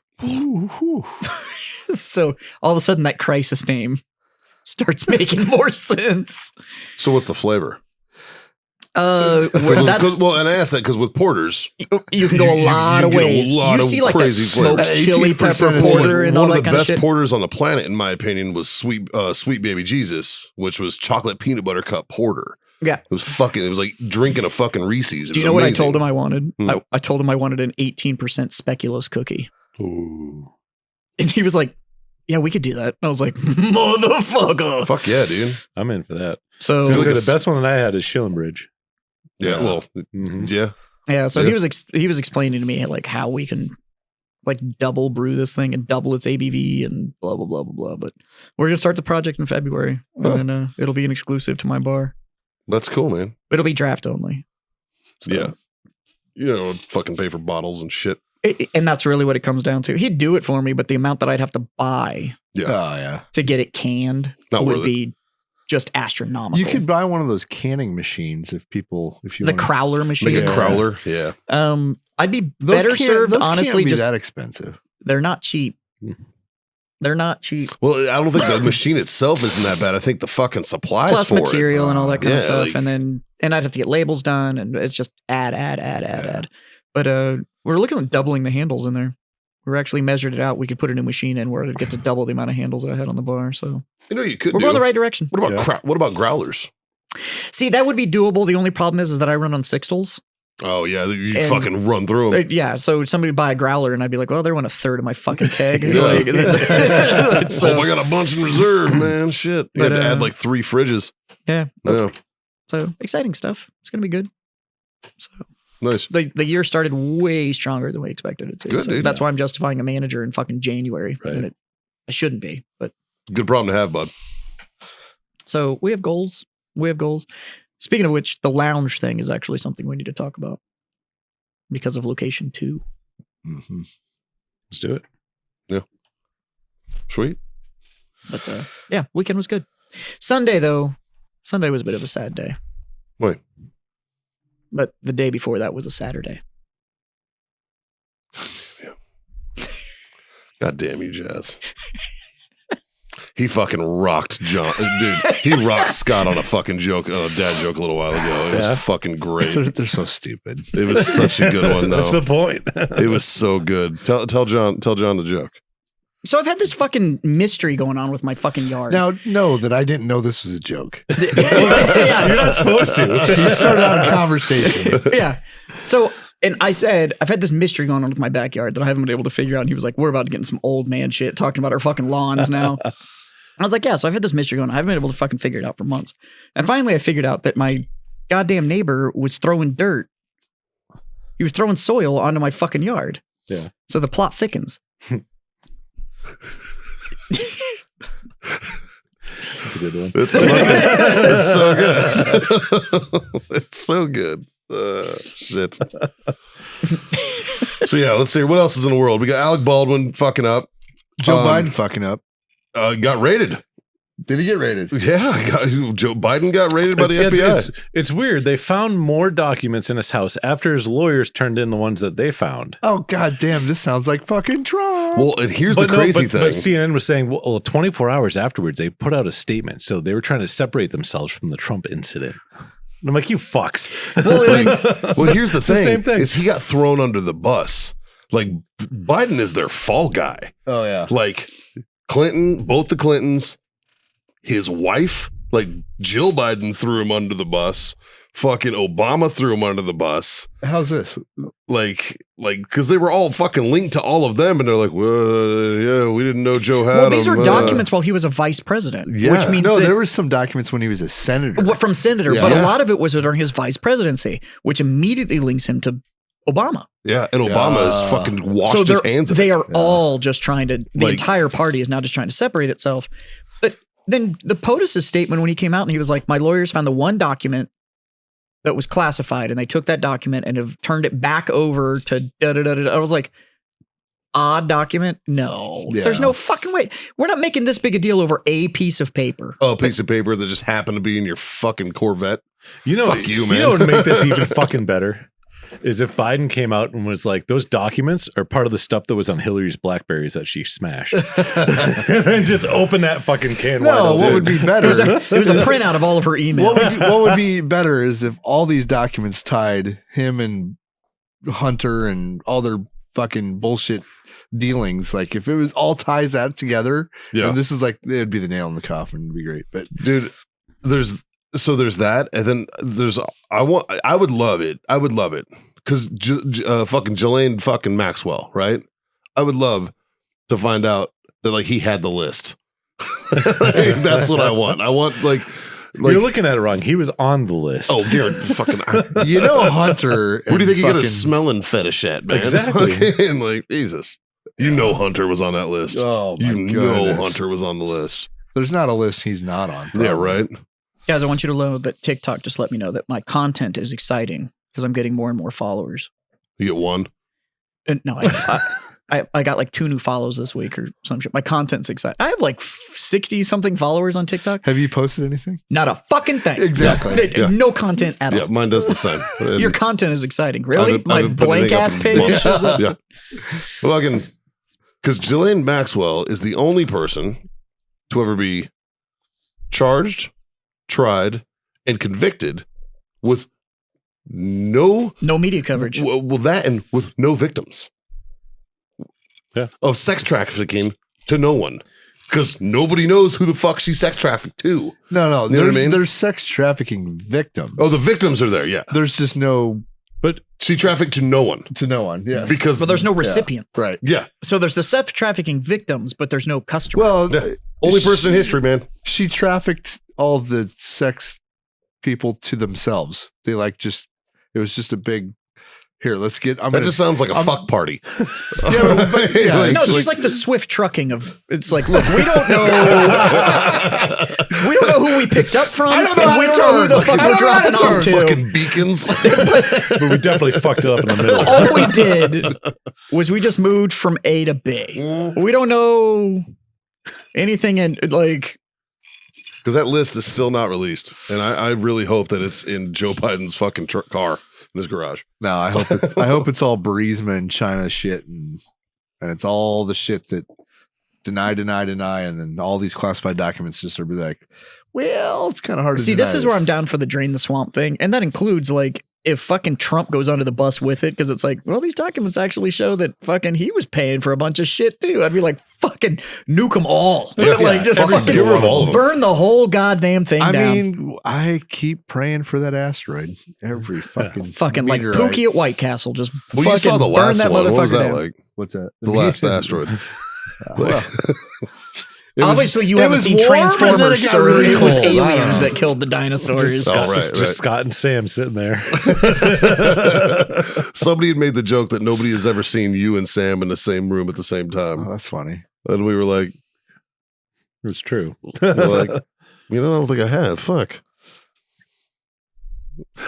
S4: So all of a sudden that Crisis name starts making more sense.
S1: So what's the flavor?
S4: And
S1: I asked that because with porters,
S4: you can go a lot of ways. You see like that smoked chili pepper porter and all that kind of shit.
S1: One of the best porters on the planet, in my opinion, was Sweet Baby Jesus, which was chocolate peanut butter cup porter.
S4: Yeah.
S1: It was like drinking a fucking Reese's.
S4: Do you know what I told him I wanted? I told him I wanted an 18% speculous cookie.
S3: Ooh.
S4: And he was like, yeah, we could do that. And I was like, motherfucker.
S1: Fuck yeah, dude.
S3: I'm in for that.
S4: So
S3: the best one that I had is Shillenbridge.
S1: Yeah. Well, yeah.
S4: Yeah. So
S1: Yeah.
S4: he was explaining to me like how we can like double brew this thing and double its ABV and blah blah blah blah blah. But we're gonna start the project in February, and then it'll be an exclusive to my bar.
S1: That's cool, man.
S4: It'll be draft only. So.
S1: Yeah. You know, fucking pay for bottles and shit.
S4: And that's really what it comes down to. He'd do it for me, but the amount that I'd have to buy to get it canned
S1: Not
S4: would
S1: worth it.
S4: be just astronomical.
S2: You could buy one of those canning machines if you
S4: the crowler machine.
S1: Like a crowler. Yeah.
S4: I'd be better served, honestly.
S2: Can't be
S4: just
S2: that expensive.
S4: they're not cheap. They're not cheap.
S1: Well, I don't think the machine itself isn't that bad. I think the fucking supplies
S4: Plus
S1: for
S4: material and all that kind of
S1: Yeah,
S4: stuff,
S1: like-
S4: and I'd have to get labels done, and it's just add. But we're looking at doubling the handles in there. We're actually measured it out. We could put a new machine in where it'd get to double the amount of handles that I had on the bar. So
S1: You know, you could
S4: we're
S1: do.
S4: going the right direction.
S1: What about what about growlers?
S4: See, that would be doable. The only problem is that I run on sixtels.
S1: Oh yeah, you
S4: And-
S1: fucking run through them.
S4: Yeah, so somebody would buy a growler, and I'd be like, well, they're 1/3 of my fucking keg.
S1: Yeah.
S4: Like, so,
S1: I got a bunch in reserve, man. Shit, you had
S4: But,
S1: to add like 3 fridges.
S4: yeah.
S1: Yeah,
S4: So exciting stuff. It's gonna be good. So
S1: nice.
S4: the year started way stronger than we expected it to.
S1: Good,
S4: So
S1: dude.
S4: that's why I'm justifying a manager in fucking January.
S3: Right.
S4: And I shouldn't be, but
S1: Good problem to have, bud.
S4: so we have goals. Speaking of which, the lounge thing is actually something we need to talk about because of location 2.
S2: Mm-hmm.
S3: Let's do it.
S1: Sweet.
S4: But yeah, weekend was good. Sunday was a bit of a sad day.
S1: Wait.
S4: But the day before that was a Saturday.
S1: God damn you, Jazz. He fucking rocked John, dude. He rocked Scott on a fucking joke, on a dad joke a little while ago. It was
S3: Yeah.
S1: fucking great.
S2: They're so stupid.
S1: It was such a good one, though.
S3: That's the point.
S1: It was so good. Tell John the joke.
S4: So I've had this fucking mystery going on with my fucking yard.
S2: Now, know that I didn't know this was a joke.
S4: Yeah.
S3: You're not supposed to.
S2: You started out a conversation.
S4: Yeah. So, and I said, I've had this mystery going on with my backyard that I haven't been able to figure out. And he was like, we're about to get into some old man shit talking about our fucking lawns now. I was like, yeah, so I've had this mystery going on. I haven't been able to fucking figure it out for months. And finally I figured out that my goddamn neighbor was throwing dirt. He was throwing soil onto my fucking yard.
S3: Yeah.
S4: So the plot thickens.
S3: That's a good one.
S1: It's so good. It's so good. Shit. So yeah, let's see. What else is in the world? We got Alec Baldwin fucking up.
S2: Joe Biden fucking up.
S1: Got raided.
S2: Did he get raided?
S1: Yeah, Joe Biden got raided by the FBI.
S3: It's weird. They found more documents in his house after his lawyers turned in the ones that they found.
S2: Oh, god damn. This sounds like fucking Trump.
S1: Well, and here's the crazy thing.
S3: But CNN was saying, well, 24 hours afterwards, they put out a statement. So they were trying to separate themselves from the Trump incident. And I'm like, you fucks.
S1: Well, here's the
S3: It's the
S1: thing,
S3: same thing.
S1: is he got thrown under the bus. Like, Biden is their fall guy.
S2: Oh, yeah.
S1: Like, Clinton, both the Clintons, his wife, like Jill Biden threw him under the bus. Fucking Obama threw him under the bus.
S2: How's this?
S1: Like, because they were all fucking linked to all of them, and they're like, well, yeah, we didn't know Joe had
S4: Well, these
S1: him.
S4: are documents while he was a vice president,
S1: Yeah.
S4: which means
S2: No,
S4: that
S2: there was some documents when he was a senator.
S4: from senator,
S2: Yeah.
S4: but
S1: Yeah.
S4: a lot of it was during his vice presidency, which immediately links him to Obama.
S1: Yeah, and Obama has fucking washed his hands of
S4: they
S1: it.
S4: are all just trying to, the
S1: Like-
S4: entire party is now just trying to separate itself. But then the POTUS's statement when he came out and he was like, my lawyers found the one document that was classified and they took that document and have turned it back over to da-da-da-da. I was like, odd document? No.
S2: Yeah.
S4: There's no fucking way. We're not making this big a deal over a piece of paper.
S1: A piece of paper that just happened to be in your fucking Corvette.
S3: You know,
S1: Fuck you, man.
S3: You know what would make this even fucking better is if Biden came out and was like, those documents are part of the stuff that was on Hillary's Blackberries that she smashed. And then just open that fucking can wide
S2: No,
S3: open.
S2: what would be better?
S4: It was a printout of all of her emails.
S2: what would be better is if all these documents tied him and Hunter and all their fucking bullshit dealings. Like if it was all ties that together,
S1: Yeah.
S2: and this is like it'd be the nail in the coffin. It'd be great. But
S1: Dude, there's that, and then there's I would love it because fucking Ghislaine fucking Maxwell, right? I would love to find out that like he had the list. Like, that's what I want. I want like
S3: You're looking at it wrong. He was on the list.
S1: Oh, Garrett, fucking.
S2: Hunter.
S1: Where do you think you get a
S2: fucking-
S1: smelling fetish at, man?
S3: Exactly.
S1: Okay, and like, Jesus. You know Hunter was on that list.
S2: Oh, my
S1: You know
S2: goodness.
S1: Hunter was on the list.
S2: There's not a list he's not on.
S1: Yeah,
S2: probably.
S1: right?
S4: Guys, I want you to know that TikTok just let me know that my content is exciting because I'm getting more and more followers.
S1: You get one.
S4: And no, I got like 2 new follows this week or some shit. My content's exciting. I have like 60 something followers on TikTok.
S2: Have you posted anything?
S4: Not a fucking thing.
S2: Exactly.
S1: Yeah.
S4: No content at all.
S1: Yeah, mine does the same.
S4: Your content is exciting. Really?
S1: I've been putting
S4: blank
S1: anything up
S4: ass
S1: in
S4: page?
S1: months.
S4: is that-
S1: Yeah. Fucking, because Ghislaine Maxwell is the only person to ever be charged, tried, and convicted with no
S4: media coverage.
S1: well, that and with no victims.
S3: Yeah.
S1: Of sex trafficking to no one. Because nobody knows who the fuck she sex trafficked to.
S2: No.
S1: You know what I mean?
S2: There's sex trafficking victims.
S1: Oh, the victims are there, yeah.
S2: There's just no
S3: But
S1: She trafficked to no one.
S2: to no one. Yes.
S1: Because
S4: But there's no recipient.
S2: Right.
S1: yeah.
S4: So there's the sex trafficking victims, but there's no customer.
S2: Well,
S1: Yeah. Only person in history, man.
S2: she trafficked all the sex people to themselves. They it was just a big. Here, let's get.
S1: That just sounds like a fuck party.
S2: Yeah, but yeah,
S1: Like,
S4: no, it's just like the swift trucking of. It's like, look, we don't know. We don't know who we picked up from.
S2: I don't know
S4: and
S2: how
S4: we
S2: to
S4: don't know who
S2: turn.
S4: the fuck
S2: I
S4: we're
S2: don't know how to
S4: dropping off
S2: turn.
S4: to.
S1: fucking beacons.
S3: but we definitely fucked it up in the middle.
S4: All we did was we just moved from A to B. We don't know anything in like.
S1: Because that list is still not released. And I really hope that it's in Joe Biden's fucking car in his garage.
S2: No, I hope it's all Burisma and China shit, and it's all the shit that deny, and then all these classified documents just are be like, well, it's kind of hard to
S4: See,
S2: deny
S4: this is where I'm down for the drain the swamp thing, and that includes like if fucking Trump goes onto the bus with it, because it's like, well, these documents actually show that fucking he was paying for a bunch of shit too. I'd be like, fucking nuke them all, like just
S1: Fucking
S4: fucking
S1: get rid of all of them.
S4: burn the whole goddamn thing
S2: I
S4: down.
S2: mean, I keep praying for that asteroid every fucking
S4: Fucking like
S2: meteorite.
S4: Pookie at White Castle, just
S1: Well,
S4: fucking
S1: you saw the
S4: burn
S1: last
S4: that
S1: one. What was
S4: motherfucker
S1: that
S4: down.
S1: like?
S2: What's that?
S1: The last asteroid.
S2: Well,
S1: It was-
S4: Obviously, you
S2: it
S4: haven't
S2: was
S4: seen
S2: warm, and then
S4: Transformers,
S2: it got
S4: sir.
S2: really
S4: It was
S2: cold. I don't
S4: aliens
S2: know.
S4: that killed the dinosaurs.
S1: Oh,
S3: Scott,
S1: right,
S3: just
S1: right.
S3: Scott and Sam sitting there.
S1: Somebody had made the joke that nobody has ever seen you and Sam in the same room at the same
S2: oh,
S1: time.
S2: that's funny.
S1: And we were like,
S3: It's true.
S1: I don't think I have. Fuck.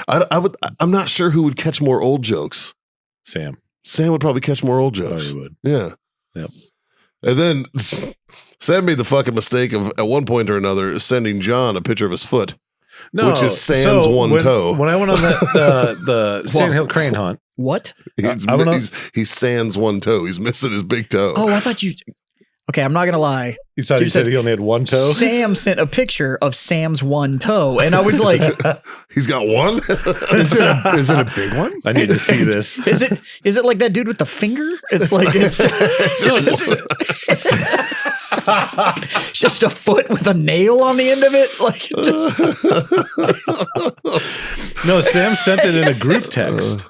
S1: I'm not sure who would catch more old jokes.
S3: Sam.
S1: Sam would probably catch more old
S3: Oh,
S1: jokes.
S3: you would.
S1: Yeah.
S3: Yep.
S1: And then Sam made the fucking mistake of at one point or another sending John a picture of his foot.
S3: No,
S1: Which is Sam's one toe.
S3: When I went on the Sandhill crane hunt,
S4: What?
S1: He's,
S3: I don't know.
S1: he's sans one toe. He's missing his big toe.
S4: Oh, I thought you. Okay, I'm not gonna lie.
S3: you thought
S4: Dude
S3: he said
S4: said-
S3: he only had one toe?
S4: Sam sent a picture of Sam's one toe, and I was like,
S1: He's got one?
S2: Is it a big one?
S3: I need to see this.
S4: "Is it like that dude with the finger?" It's like it's just a foot with a nail on the end of it. Like it just
S3: No, Sam sent it in a group text.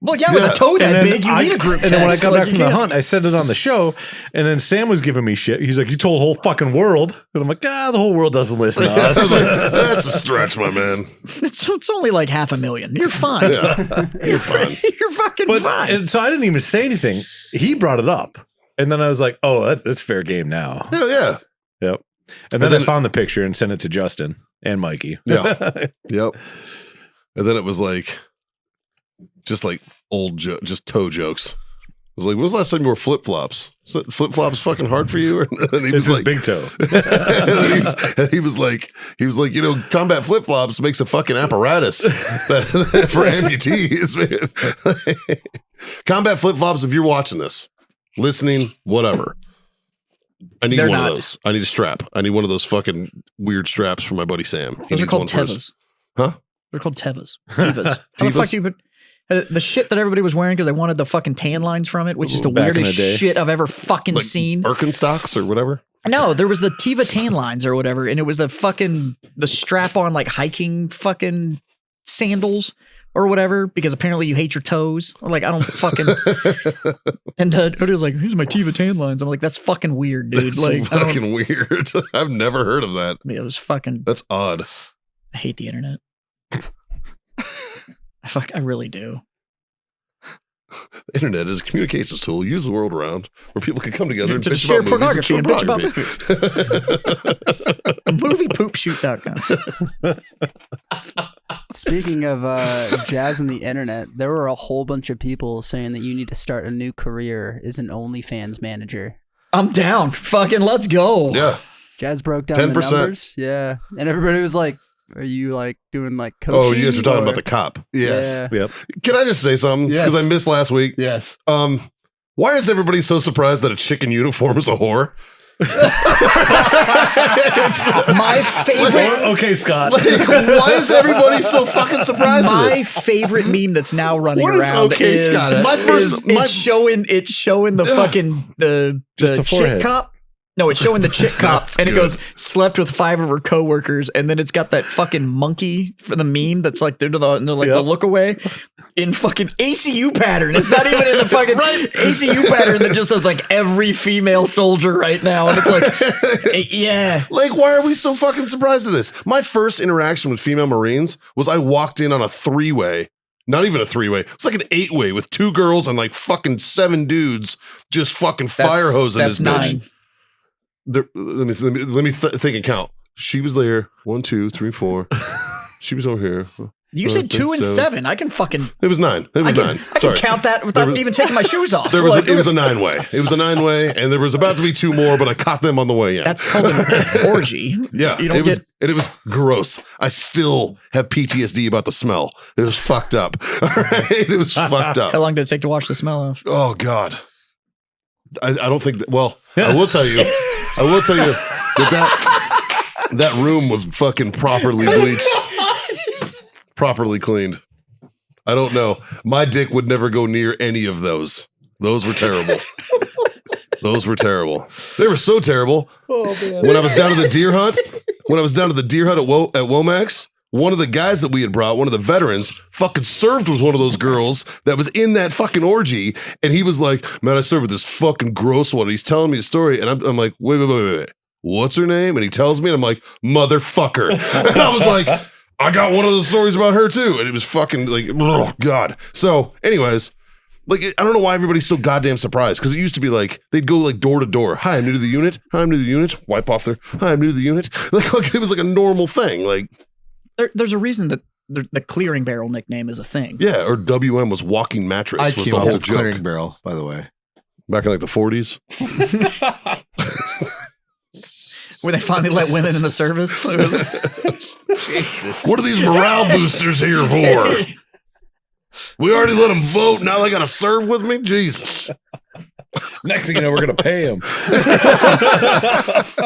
S4: well, yeah, with
S1: Yeah.
S4: a toe that
S3: And then
S4: big, you need a group.
S3: And then when I
S4: text.
S3: got
S4: Like,
S3: back
S4: you
S3: from the
S4: can't-
S3: hunt, I said it on the show, and then Sam was giving me shit. He's like, "You told the whole fucking world," and I'm like, "The whole world doesn't listen to
S1: I was
S3: us."
S1: like, that's a stretch, my man.
S4: it's only like 500,000. You're fine.
S1: Yeah. You're fine.
S4: You're fucking
S3: But
S4: fine.
S3: and so I didn't even say anything. He brought it up, and then I was like, "Oh, that's fair game now."
S1: Yeah, yeah.
S3: Yep. And then
S1: then-
S3: I found the picture and sent it to Justin and Mikey.
S1: Yeah. Yep. And then it was like, just like just toe jokes. I was like, when was the last time you wore flip flops? Flip flops fucking hard for you? And he
S3: It's
S1: was
S3: his
S1: like,
S3: big toe.
S1: and he was like, combat flip flops makes a fucking apparatus for amputees, man. Combat flip flops, if you're watching this, listening, whatever. I need
S4: They're
S1: one
S4: not.
S1: of those. I need a strap. I need one of those fucking weird straps for my buddy Sam. He
S4: Those are
S1: needs
S4: called
S1: one for his-
S4: Tevas.
S1: Huh?
S4: They're called Tevas. Tevas. How the fuck
S1: Tevas?
S4: do you put the shit that everybody was wearing because I wanted the fucking tan lines from it, which is the
S3: Back in the
S4: weirdest
S3: day.
S4: shit I've ever fucking
S1: Like
S4: seen.
S1: Birkenstocks or whatever.
S4: No, there was the Tiva tan lines or whatever, and it was the strap on like hiking fucking sandals or whatever because apparently you hate your toes. Or like I don't fucking. And Odio's like, here's my Tiva tan lines. I'm like, that's fucking weird, dude.
S1: That's
S4: Like
S1: fucking weird. I've never heard of that.
S4: it was fucking.
S1: That's odd.
S4: I hate the internet. I really do.
S1: Internet is a communications tool. Use the world around where people can come together and
S4: to
S1: bitch
S4: share
S1: about movies
S4: pornography and bitch about
S1: movies.
S4: Moviepoopshoot.com.
S5: Speaking of jazz and the internet, there were a whole bunch of people saying that you need to start a new career as an OnlyFans manager.
S4: I'm down. Fucking let's go.
S1: Yeah.
S5: Jazz broke down
S1: 10%.
S5: the numbers. Yeah. And everybody was like, are you like doing like coaching?
S1: Oh, you guys were talking
S5: or-
S1: about the cop.
S2: Yes.
S5: Yeah.
S3: Yep.
S1: Can I just say something?
S2: Yes.
S1: Because I missed last week.
S2: Yes.
S1: Why is everybody so surprised that a chick in uniform is a whore?
S4: My favorite.
S3: Okay, Scott.
S1: Like, why is everybody so fucking surprised at
S4: My
S1: this?
S4: favorite meme that's now running
S2: What is
S4: around
S2: okay,
S4: is
S2: Scott?
S1: My first- my-
S4: it's showing the fucking the
S3: Just the
S4: chick
S3: forehead.
S4: cop. No, it's showing the chick cop,
S1: That's
S4: and it
S1: good.
S4: goes slept with 5 of her coworkers, and then it's got that fucking monkey for the meme that's like they're the
S3: Yep.
S4: look away in fucking ACU pattern. It's not even in the fucking ACU pattern that just says like every female soldier right now, and it's like yeah.
S1: Like, why are we so fucking surprised at this? My first interaction with female Marines was I walked in on a 3-way. Not even a 3-way. It's like an 8-way with 2 girls and like fucking 7 dudes just fucking fire hosing
S4: That's
S1: this bitch.
S4: 9.
S1: Let me think and count. She was there. 1, 2, 3, 4. She was over here.
S4: You said 2 and
S1: 7.
S4: 7. I can fucking
S1: It was 9. It was 9.
S4: I
S1: Sorry.
S4: can count that without even taking my shoes off.
S1: There was
S4: Like,
S1: it was a 9-way. It was a 9-way, and there was about to be 2 more, but I caught them on the way in.
S4: that's called an orgy.
S1: Yeah,
S4: You don't
S1: it was,
S4: get-
S1: and it was gross. I still have PTSD about the smell. It was fucked up. All right, it was fucked
S4: How
S1: up.
S4: long did it take to wash the smell off?
S1: Oh God, I don't think. Well, I will tell you. I will tell you that room was fucking properly bleached, properly cleaned. I don't know. My dick would never go near any of those. Those were terrible. Those were terrible. They were so terrible.
S4: Oh man.
S1: When I was down to the deer hunt, at Womax, one of the guys that we had brought, one of the veterans, fucking served with one of those girls that was in that fucking orgy. And he was like, man, I served with this fucking gross one. And he's telling me a story. And I'm like, wait. What's her name? And he tells me, and I'm like, motherfucker. And I was like, I got one of those stories about her too. And it was fucking like, oh God. So anyways, like, I don't know why everybody's so goddamn surprised. Because it used to be like, they'd go like door to door. Hi, I'm new to the unit. Hi, I'm new to the unit. Wipe off their, hi, I'm new to the unit. Like it was like a normal thing. Like,
S4: There's a reason that the clearing barrel nickname is a thing.
S1: yeah, or WM was walking mattress
S2: I
S1: was
S2: came
S1: the
S2: up
S1: whole
S2: with
S1: joke.
S2: clearing barrel, by the way.
S1: Back in like the 40s.
S4: Where they finally let women in the service. It was-
S2: Jesus.
S1: What are these morale boosters here for? We already let them vote. Now they got to serve with me? Jesus.
S3: Next thing you know, we're gonna pay him.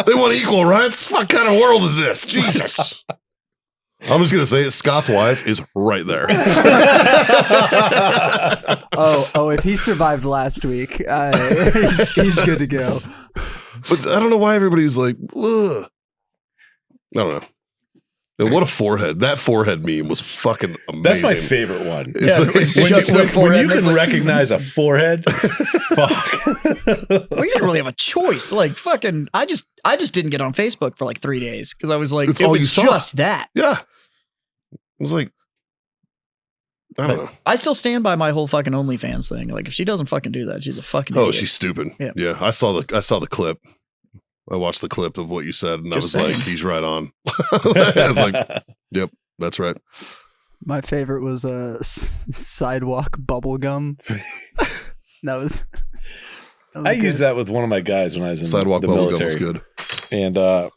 S1: They want equal rights? What kind of world is this? Jesus. I'm just going to say it. Scott's wife is right there.
S5: Oh, if he survived last week, he's good to go.
S1: But I don't know why everybody's like, ugh. I don't know. And what a forehead. That forehead meme was fucking amazing.
S3: That's my favorite one.
S1: It's
S4: Yeah,
S1: like-
S4: it's
S3: When,
S4: just
S3: you,
S4: the
S3: when
S4: forehead.
S3: you can
S4: It's like-
S3: recognize a forehead, fuck.
S4: We didn't really have a choice. Like fucking, I just didn't get on Facebook for like 3 days because I was like,
S1: That's
S4: it
S1: all
S4: was
S1: you saw.
S4: just that.
S1: Yeah. It was like, I don't know.
S4: I still stand by my whole fucking OnlyFans thing. Like if she doesn't fucking do that, she's a fucking
S1: Oh,
S4: idiot.
S1: she's stupid.
S4: Yeah.
S1: Yeah. I saw the clip. I watched the clip of what you said, and
S4: Just
S1: I was like,
S4: saying.
S1: he's right on. I was like, yep, that's right.
S5: My favorite was sidewalk bubble gum. that was
S3: I used that with one of my guys when I was in
S1: Sidewalk
S3: the
S1: bubblegum
S3: military.
S1: was good.
S3: And I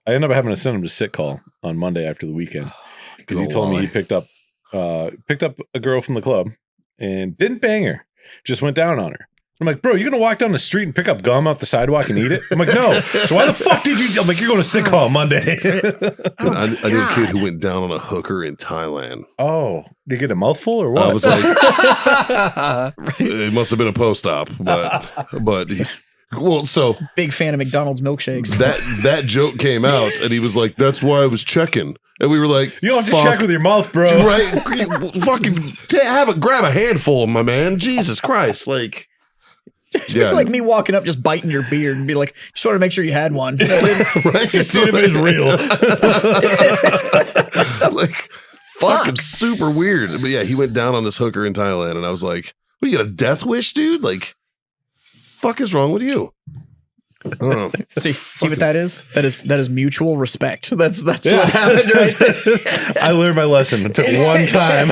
S3: ended up having to send him to sit call on Monday after the weekend because he
S1: Don't
S3: told me
S1: lie.
S3: he picked up a girl from the club and didn't bang her, just went down on her. I'm like, bro, you're gonna walk down the street and pick up gum off the sidewalk and eat it? I'm like, no. So why the fuck did you? I'm like, you're going to sit call on Monday.
S1: Dude, I knew a kid who went down on a hooker in Thailand.
S3: Oh, did you get a mouthful or what?
S1: I was like, it must have been a post-op, but well, so
S4: Big fan of McDonald's milkshakes.
S1: that joke came out, and he was like, "That's why I was checking." And we were like,
S3: You don't have to
S1: fuck.
S3: check with your mouth, bro.
S1: Right? Fucking grab a handful, my man. Jesus Christ. Like,
S4: Yeah. Like me walking up, just biting your beard and be like, just want to make sure you had one.
S1: right?
S3: See if it is real.
S1: Like, fucking super weird. But yeah, he went down on this hooker in Thailand, and I was like, what, you got a death wish, dude? Like, fuck is wrong with you? I don't know.
S4: See what that is? That is mutual respect. That's what happened right there.
S3: I learned my lesson. It took one time.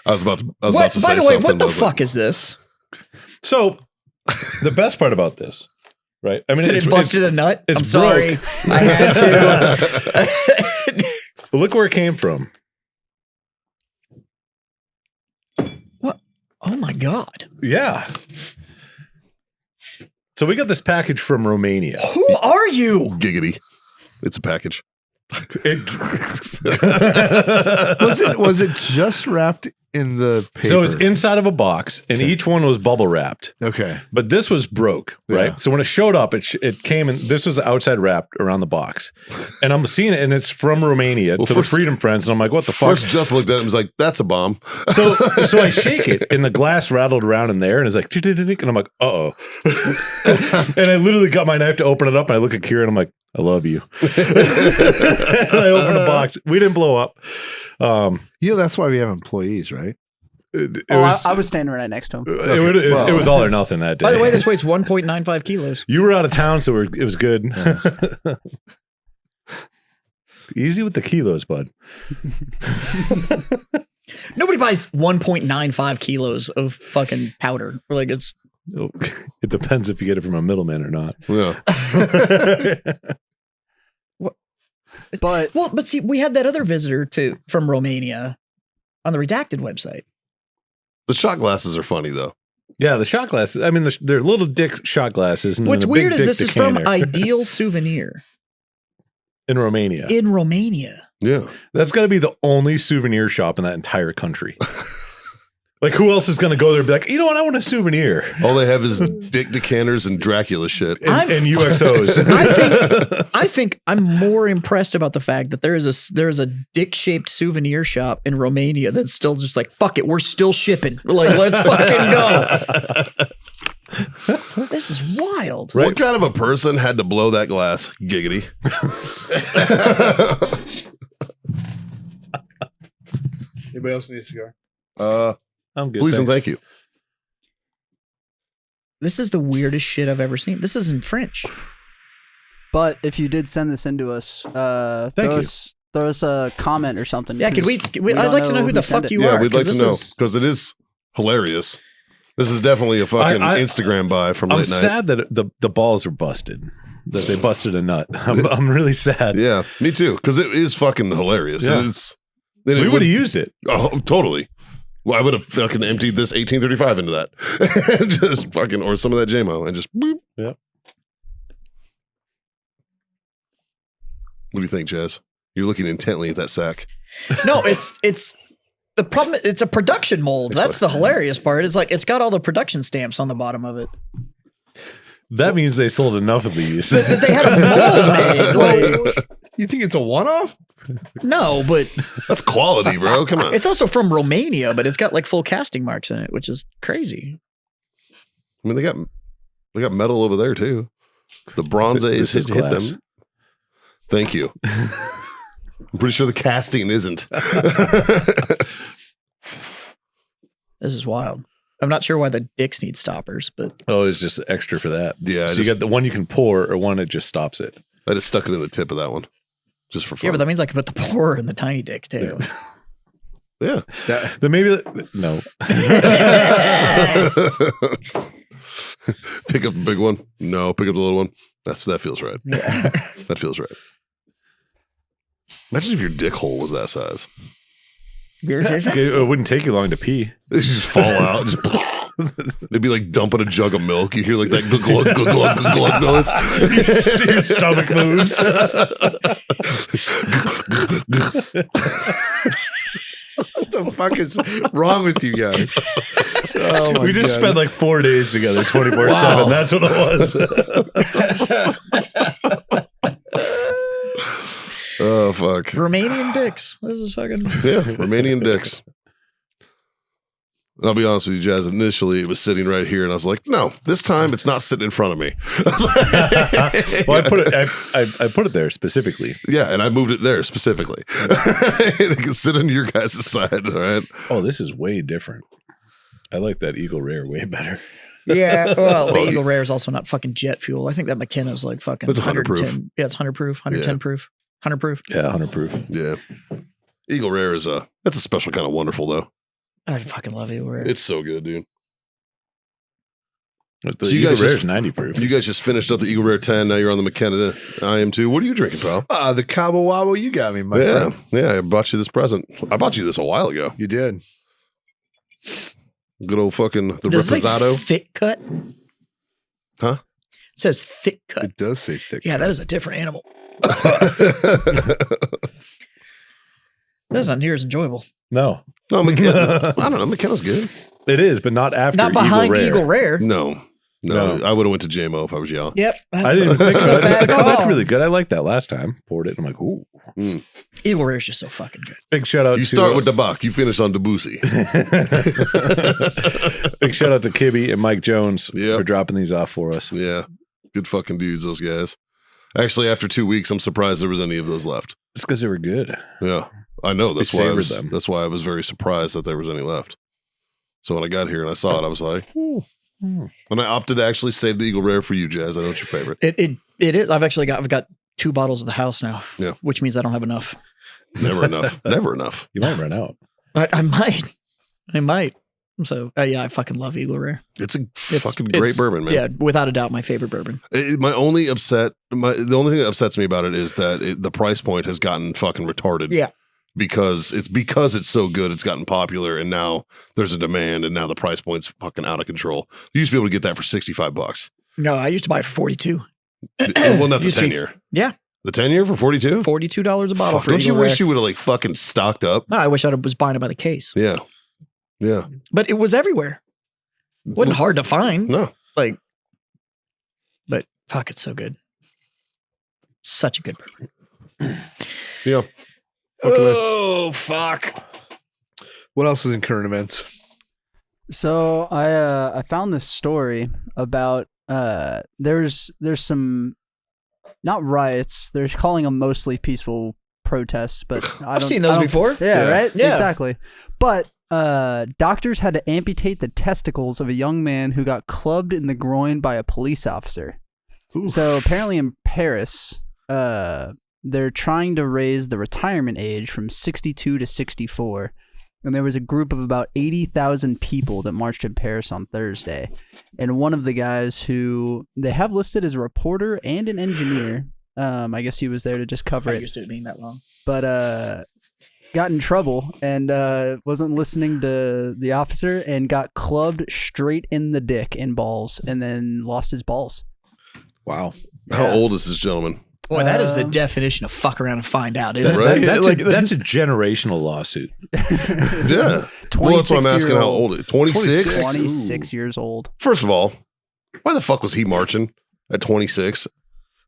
S1: I was about to say
S4: By the way,
S1: something,
S4: what the
S1: but-
S4: fuck is this?
S3: So, the best part about this, right? I mean,
S4: Did it busted a nut?
S3: it's
S4: I'm sorry.
S3: broke.
S4: I had to.
S3: But look where it came from.
S4: What? Oh my God.
S3: Yeah. So we got this package from Romania.
S4: Who are you?
S1: Giggity. It's a package.
S2: Was it just wrapped in the paper?
S3: So it was inside of a box, and each one was bubble wrapped.
S2: Okay.
S3: But this was broke, right?
S2: Yeah.
S3: So when it showed up, it came and this was outside wrapped around the box, and I'm seeing it, and it's from Romania to the
S1: first-
S3: Freedom Friends, and I'm like, what the fuck?
S1: First, just looked at it and was like, that's a bomb.
S3: So I shake it, and the glass rattled around in there, and it's like, and I'm like, uh-oh. And I literally got my knife to open it up, and I look at Kira, and I'm like, I love you. And I opened the box. We didn't blow up.
S2: That's why we have employees, right?
S5: I was standing right next to him.
S3: It was all or nothing that day.
S4: By the way, this weighs 1.95 kilos.
S3: You were out of town, so it was good. Easy with the kilos, bud.
S4: Nobody buys 1.95 kilos of fucking powder. Like it's
S3: It depends if you get it from a middleman or not.
S1: Yeah.
S5: But
S4: see, we had that other visitor from Romania on the Redacted website.
S1: The shot glasses are funny, though.
S3: Yeah, the shot glasses. I mean, they're little dick shot glasses. And
S4: What's
S3: then a big
S4: weird is
S3: dick
S4: this is from
S3: decanter.
S4: Ideal Souvenir
S3: in Romania.
S4: in Romania.
S1: Yeah.
S3: That's got to be the only souvenir shop in that entire country. Like, who else is going to go there and be like, you know what, I want a souvenir.
S1: All they have is dick decanters and Dracula shit.
S3: And UXOs.
S4: I think I'm more impressed about the fact that there is a dick-shaped souvenir shop in Romania that's still just like, fuck it, we're still shipping. Like, let's fucking go. This is wild.
S3: Right.
S1: What kind of a person had to blow that glass? Giggity.
S2: Anybody else need a cigar?
S3: I'm good.
S1: Please and
S3: thanks.
S1: thank you.
S4: This is the weirdest shit I've ever seen. This is in French.
S5: But if you did send this in to us, throw us a comment or something.
S4: Yeah, could we I'd
S5: don't
S4: like to know who the
S5: sent
S4: fuck
S5: it.
S4: you
S1: Yeah,
S4: are.
S1: we'd like
S4: 'cause
S1: to know
S4: this is-
S1: because it is hilarious. This is definitely a fucking
S3: I-
S1: Instagram buy from
S3: I'm
S1: late night.
S3: sad that the balls are busted. That they busted a nut. I'm really sad.
S1: Yeah, me too. Because it is fucking hilarious.
S3: Yeah.
S1: And
S3: We would have used it.
S1: Oh, totally. Well, I would have fucking emptied this 1835 into that. Just fucking, or some of that JMO and just boop.
S3: Yeah.
S1: What do you think, Jazz? You're looking intently at that sack.
S4: No, it's the problem. It's a production mold. That's the hilarious part. It's like it's got all the production stamps on the bottom of it.
S3: That means they sold enough of these.
S4: That they had a mold made. Like,
S2: You think it's a one-off?
S4: no, but
S1: That's quality, bro. Come on.
S4: it's also from Romania, but it's got like full casting marks in it, which is crazy.
S1: I mean, they got metal over there too. The Bronze A's
S3: This is
S1: hit
S3: glass.
S1: them. Thank you. I'm pretty sure the casting isn't.
S4: This is wild. I'm not sure why the dicks need stoppers, but
S3: Oh, it's just extra for that.
S1: Yeah,
S3: So you got the one you can pour or one that just stops it.
S1: I just stuck it in the tip of that one, just for fun.
S4: yeah, but that means I can put the pour in the tiny dick too.
S1: Yeah.
S3: Then maybe no.
S1: Pick up the big one. No, pick up the little one. That feels right.
S4: Yeah.
S1: That feels right. Imagine if your dick hole was that size.
S3: It wouldn't take you long to pee.
S1: They just fall out. Just they'd be like dumping a jug of milk. You hear like that glug glug glug glug noise.
S3: Your stomach moves.
S2: What the fuck is wrong with you guys? Oh my
S3: We just
S2: God.
S3: spent like 4 days together, 24/7.
S4: Wow.
S3: That's what it was.
S1: Oh, fuck.
S4: Romanian dicks. This is fucking.
S1: Yeah, Romanian dicks. And I'll be honest with you, Jazz. Initially, it was sitting right here, and I was like, "No, this time it's not sitting in front of me."
S3: Well, I put it there specifically.
S1: Yeah, and I moved it there specifically. It can sit on your guys' side. All right.
S3: Oh, this is way different. I like that Eagle Rare way better.
S4: Yeah. Well, the Eagle Rare is also not fucking jet fuel. I think that McKenna's like fucking.
S1: It's 100 proof.
S4: Yeah, it's 100 proof, 110 proof, 100 proof.
S3: Yeah, 100 proof.
S1: Yeah. Eagle Rare is that's a special kind of wonderful though.
S4: I fucking love Eagle Rare.
S1: It's so good, dude.
S3: The
S1: So you
S3: Eagle
S1: guys
S3: Rare
S1: just-
S3: is 90 proof.
S1: You guys just finished up the Eagle Rare 10. Now you're on the McKenna IM2. What are you drinking, pal?
S2: The Cabo Wabo you got me, my
S1: Yeah.
S2: friend.
S1: Yeah, I bought you this present. I bought you this a while ago.
S2: You did.
S1: Good old fucking the
S4: Does it say
S1: Reposado.
S4: thick cut?
S1: Huh?
S4: It says thick cut.
S2: It does say thick.
S4: Yeah, that is a different animal. That's not near as enjoyable.
S3: No,
S1: No, McKenna. I don't know. McKenna's good.
S3: it is, but not after
S4: Not behind
S3: Eagle Rare.
S1: No. No.
S3: No.
S1: I would have went to JMO if I was y'all.
S4: Yep.
S3: I didn't even think
S4: that's
S3: so. I
S4: not
S3: was just
S4: bad
S3: like,
S4: at
S3: oh, that's
S4: all.
S3: really good. I like that last time. Poured it. And I'm like, ooh.
S4: Eagle Rare is just so fucking good.
S3: Big shout out
S1: You
S3: to
S1: start with the buck. You finish on Debussy.
S3: big shout out to Kibby and Mike Jones
S1: Yep.
S3: for dropping these off for us.
S1: Yeah. Good fucking dudes, those guys. Actually, after 2 weeks, I'm surprised there was any of those left.
S3: It's because they were good.
S1: Yeah. I know. That's
S3: We
S1: why
S3: savored them.
S1: that's why I was very surprised that there was any left. So when I got here and I saw it, I was like, ooh. And I opted to actually save the Eagle Rare for you, Jazz. I know it's your favorite.
S4: It is. I've got 2 bottles at the house now.
S1: Yeah.
S4: Which means I don't have enough.
S1: Never enough. Never enough.
S3: You might run out.
S4: But I might. So yeah, I fucking love Eagle Rare.
S1: It's a fucking great
S4: it's-
S1: bourbon, man.
S4: Yeah, without a doubt, my favorite bourbon.
S1: The only thing that upsets me about it is that the price point has gotten fucking retarded.
S4: Yeah.
S1: Because it's so good, it's gotten popular, and now there's a demand, and now the price point's fucking out of control. You used to be able to get that for $65.
S4: No, I used to buy it for 42.
S1: Well, not the
S4: Used to be-
S1: 10-year.
S4: Yeah,
S1: The 10-year for 42?
S4: $42 a bottle
S1: Fuck,
S4: for
S1: don't you
S4: Eagle
S1: wish
S4: Rare.
S1: you would have like fucking stocked up?
S4: No, I wish I was buying it by the case.
S1: Yeah. Yeah.
S4: But it was everywhere. Wasn't hard to find.
S1: No.
S4: But fuck, it's so good. Such a good bourbon.
S1: Yeah.
S4: Oh fuck.
S2: What else is in current events?
S5: So I found this story about there's some not riots. They're calling them mostly peaceful protests, but
S4: I've seen those before.
S5: Yeah, right?
S4: Yeah.
S5: Exactly. But doctors had to amputate the testicles of a young man who got clubbed in the groin by a police officer.
S2: Oof.
S5: So apparently in Paris, they're trying to raise the retirement age from 62 to 64. And there was a group of about 80,000 people that marched in Paris on Thursday. And one of the guys who they have listed as a reporter and an engineer, I guess he was there to just cover
S4: I
S5: it,
S4: used to it being that long.
S5: but got in trouble and wasn't listening to the officer and got clubbed straight in the dick and balls and then lost his balls.
S2: Wow.
S1: How old is this gentleman?
S4: Boy, that is the definition of fuck around and find out, isn't it?
S1: Right?
S3: That's a generational lawsuit.
S1: Yeah. Well, that's why I'm asking how old it is. 26?
S5: 26 years old.
S1: First of all, why the fuck was he marching at 26?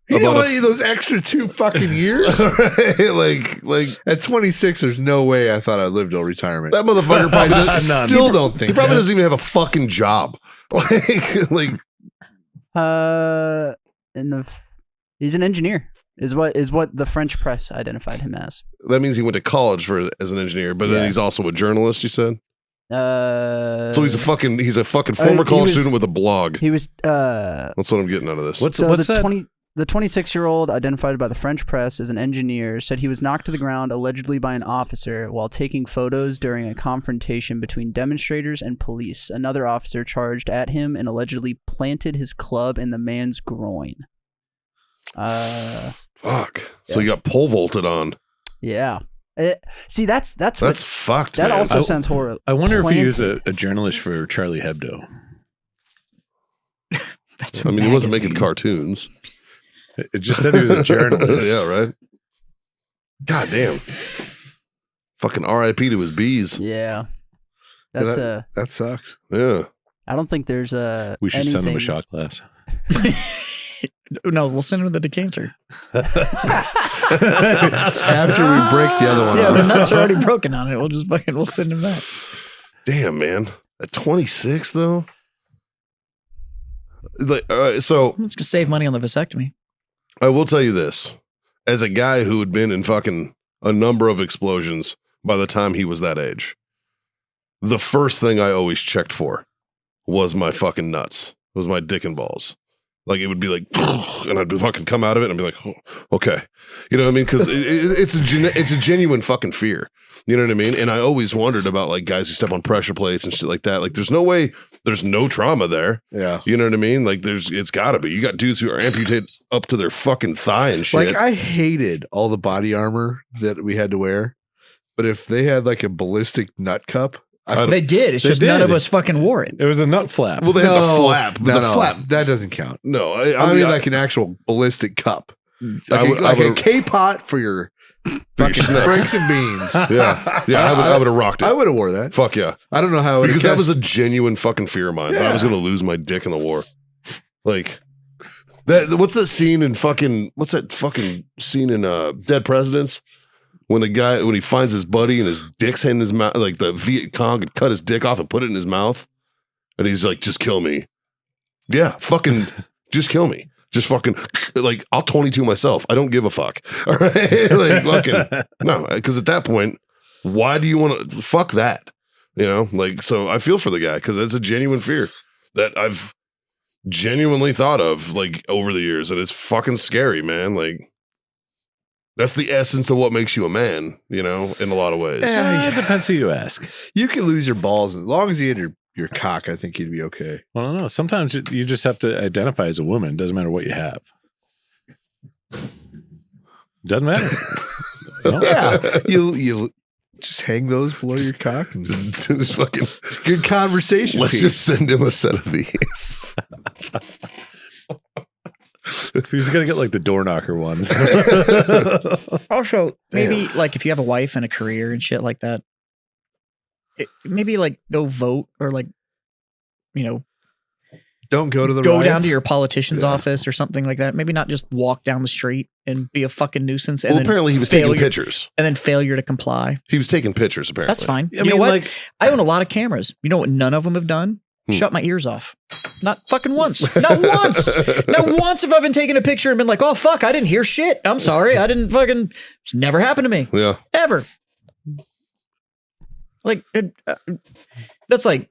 S2: He didn't
S1: About
S2: want you those extra 2 fucking years.
S1: like
S2: At 26, there's no way I thought I lived till retirement.
S1: that motherfucker probably doesn't,
S3: None.
S2: Still don't think
S1: he probably
S2: that.
S1: doesn't even have a fucking job. Like
S5: He's an engineer. Is what the French press identified him as.
S1: that means he went to college as an engineer, but then
S5: Yeah.
S1: he's also a journalist, you said?
S5: So
S1: So he's a fucking former
S5: he
S1: college
S5: was-
S1: student with a blog.
S5: He was
S1: That's what I'm getting out of this.
S3: What's
S5: so
S3: what's
S5: the
S3: that?
S5: The 26-year-old, identified by the French press as an engineer, said he was knocked to the ground allegedly by an officer while taking photos during a confrontation between demonstrators and police. Another officer charged at him and allegedly planted his club in the man's groin.
S1: Fuck. So you got pole vaulted on.
S5: Yeah. See, that's
S1: That's fucked,
S5: that
S1: man.
S5: also sounds horrible.
S3: I wonder if he was a journalist for Charlie Hebdo.
S4: That's
S1: I mean, he wasn't making
S4: magazine.
S1: cartoons.
S3: It just said he was a journalist.
S1: Yeah, right? God damn. Fucking RIP to his bees.
S5: Yeah. That's
S2: That sucks.
S1: Yeah.
S5: I don't think there's a
S3: We should send him a
S5: anything-
S3: shot glass.
S4: No, we'll send him the decanter.
S2: After we break the other one
S4: Yeah,
S2: off.
S4: the nuts are already broken on it. We'll send him that.
S1: Damn, man. At 26 though. Like, so
S4: Let's just save money on the vasectomy.
S1: I will tell you this: as a guy who had been in fucking a number of explosions by the time he was that age, the first thing I always checked for was my fucking nuts. It was my dick and balls. Like it would be like, and I'd fucking come out of it and I'd be like, oh, okay, you know what I mean? Because it's a genuine fucking fear. You know what I mean? And I always wondered about like guys who step on pressure plates and shit like that. Like there's no way, there's no trauma there.
S2: Yeah.
S1: You know what I mean? Like it's gotta be. You got dudes who are amputated up to their fucking thigh and shit.
S2: Like I hated all the body armor that we had to wear, but if they had like a ballistic nut cup,
S4: They did. It's just none of us fucking wore it.
S3: It was a nut flap.
S1: well, they had the flap. But
S2: No,
S1: the
S2: no,
S1: flap.
S2: that doesn't count.
S1: No,
S2: I mean like an actual ballistic cup, like a K-pot for your fucking
S1: schnapps.
S2: franks and beans.
S1: yeah. I would have rocked it.
S2: I would have wore that.
S1: Fuck yeah.
S2: I don't know how it
S1: Because that was a genuine fucking fear of mine that I was going to lose my dick in the war. Like, what's that scene in Dead Presidents? When when he finds his buddy and his dick's in his mouth, like the Viet Cong had cut his dick off and put it in his mouth. And he's like, just kill me. Yeah, fucking, just kill me. Just fucking, like, I'll 22 myself. I don't give a fuck. All right? Like, fucking, no, because at that point, why do you want to, fuck that? You know, like, so I feel for the guy because it's a genuine fear that I've genuinely thought of, like, over the years. And it's fucking scary, man. Like, that's the essence of what makes you a man, you know, in a lot of ways.
S3: It depends who you ask.
S2: You can lose your balls as long as you had your cock. I think you'd be okay.
S3: Well, I don't know. Sometimes you just have to identify as a woman. Doesn't matter what you have. Doesn't matter. No?
S2: Yeah, you just hang those below your cock and
S1: Just fucking,
S2: it's a good conversation.
S1: let's
S2: piece.
S1: just send him a set of these.
S3: Who's gonna get like the door knocker ones?
S4: Also, maybe like if you have a wife and a career and shit like that, maybe like go vote or like, you know,
S2: don't go to the
S4: go
S2: riots.
S4: down to your politician's office or something like that. Maybe not just walk down the street and be a fucking nuisance. And
S1: Well,
S4: then
S1: apparently he was taking pictures.
S4: and then failure to comply.
S1: He was taking pictures, apparently.
S4: That's fine.
S3: I
S4: You
S3: mean,
S4: know what?
S3: like-
S4: I own a lot of cameras. You know what none of them have done? Shut my ears off. Not fucking once. Not once. Not once have I been taking a picture and been like, oh, fuck, I didn't hear shit. I'm sorry. I didn't fucking, it's never happened to me.
S1: Yeah.
S4: Ever. Like, that's like,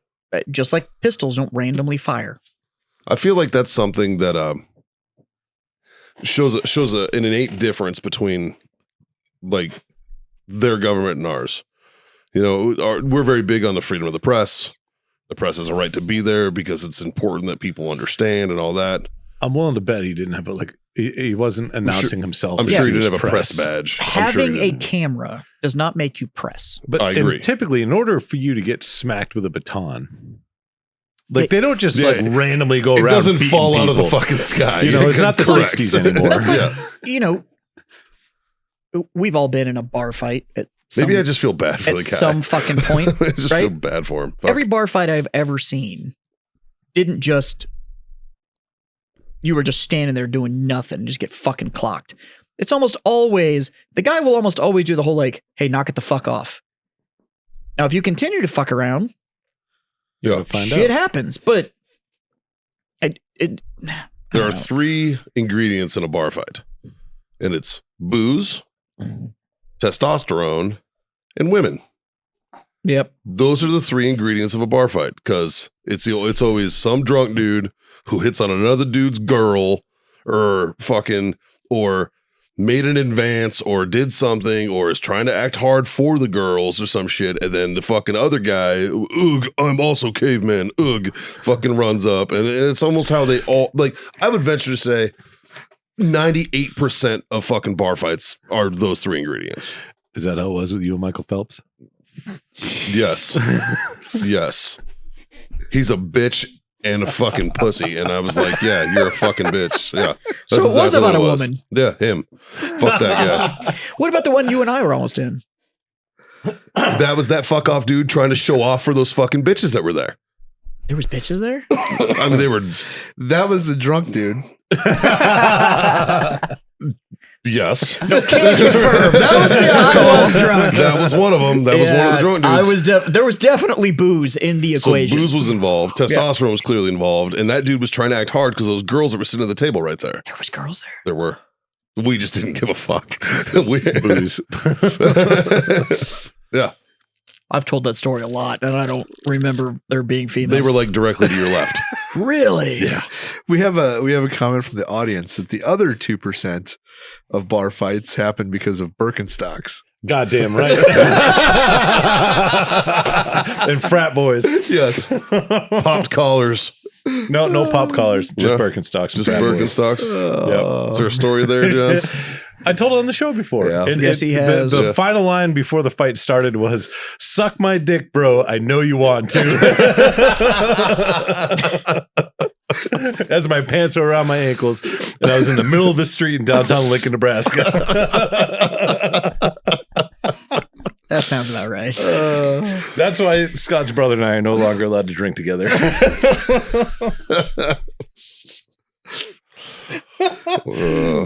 S4: just like pistols don't randomly fire.
S1: I feel like that's something that shows an innate difference between like their government and ours. You know, we're very big on the freedom of the press. The press has a right to be there because it's important that people understand and all that.
S3: I'm willing to bet he didn't have he wasn't announcing himself.
S1: I'm
S3: as
S1: sure he
S3: was
S1: didn't have a press badge. I'm sure
S4: Having
S1: he
S4: a
S1: didn't.
S4: camera does not make you press.
S3: But
S1: I agree.
S3: typically, in order for you to get smacked with a baton, like they don't just like randomly go around.
S1: It doesn't
S3: beating
S1: fall out of the
S3: people.
S1: fucking sky.
S3: You know, it's not the
S1: Correct.
S3: 60s anymore.
S4: That's like,
S1: Yeah.
S4: you know, we've all been in a bar fight at
S1: Maybe I just feel bad for
S4: at
S1: the guy.
S4: some fucking point.
S1: I just
S4: right?
S1: feel bad for him. Fuck.
S4: Every bar fight I've ever seen didn't just, you were just standing there doing nothing, just get fucking clocked. It's almost always, the guy will almost always do the whole like, hey, knock it the fuck off. Now, if you continue to fuck around,
S1: Yeah.
S4: shit happens, but
S1: There are 3 ingredients in a bar fight, and it's booze, testosterone, and women.
S4: Yep.
S1: Those are the 3 ingredients of a bar fight because it's always some drunk dude who hits on another dude's girl or made an advance or did something or is trying to act hard for the girls or some shit. And then the fucking other guy, ugh, I'm also caveman, ugh, fucking runs up. And it's almost how they all, like, I would venture to say 98% of fucking bar fights are those 3 ingredients.
S3: Is that how it was with you and Michael Phelps?
S1: Yes. Yes. He's a bitch and a fucking pussy. And I was like, yeah, you're a fucking bitch. Yeah.
S4: So it was about a woman.
S1: Yeah, him. Fuck that guy.
S4: What about the one you and I were almost in?
S1: That was that fuck off dude trying to show off for those fucking bitches that were there.
S4: There was bitches there?
S1: I mean, they were.
S2: That was the drunk dude.
S1: Yes.
S4: No, can't confirm. I was drunk.
S1: That was one of them. That was one of the drunk dudes.
S4: There was definitely booze in the equation.
S1: So booze was involved. Testosterone was clearly involved. And that dude was trying to act hard because those girls that were sitting at the table right there.
S4: There was girls there.
S1: There were. We just didn't give a fuck. Booze. Yeah.
S4: I've told that story a lot, and I don't remember there being females.
S1: They were like directly to your left.
S4: Really?
S1: Yeah.
S2: We have a comment from the audience that the other 2% of bar fights happen because of Birkenstocks.
S3: Goddamn right. And frat boys.
S2: Yes.
S1: Popped collars.
S3: No pop collars. Just Birkenstocks.
S1: Just
S3: frat boys.
S1: Birkenstocks.
S3: Yep.
S1: Is there a story there, John?
S3: I told it on the show before.
S2: Yeah.
S4: Yes, he has.
S3: The final line before the fight started was, "Suck my dick, bro. I know you want to." As my pants were around my ankles, and I was in the middle of the street in downtown Lincoln, Nebraska.
S4: That sounds about right.
S3: That's why Scott's brother and I are no longer allowed to drink together.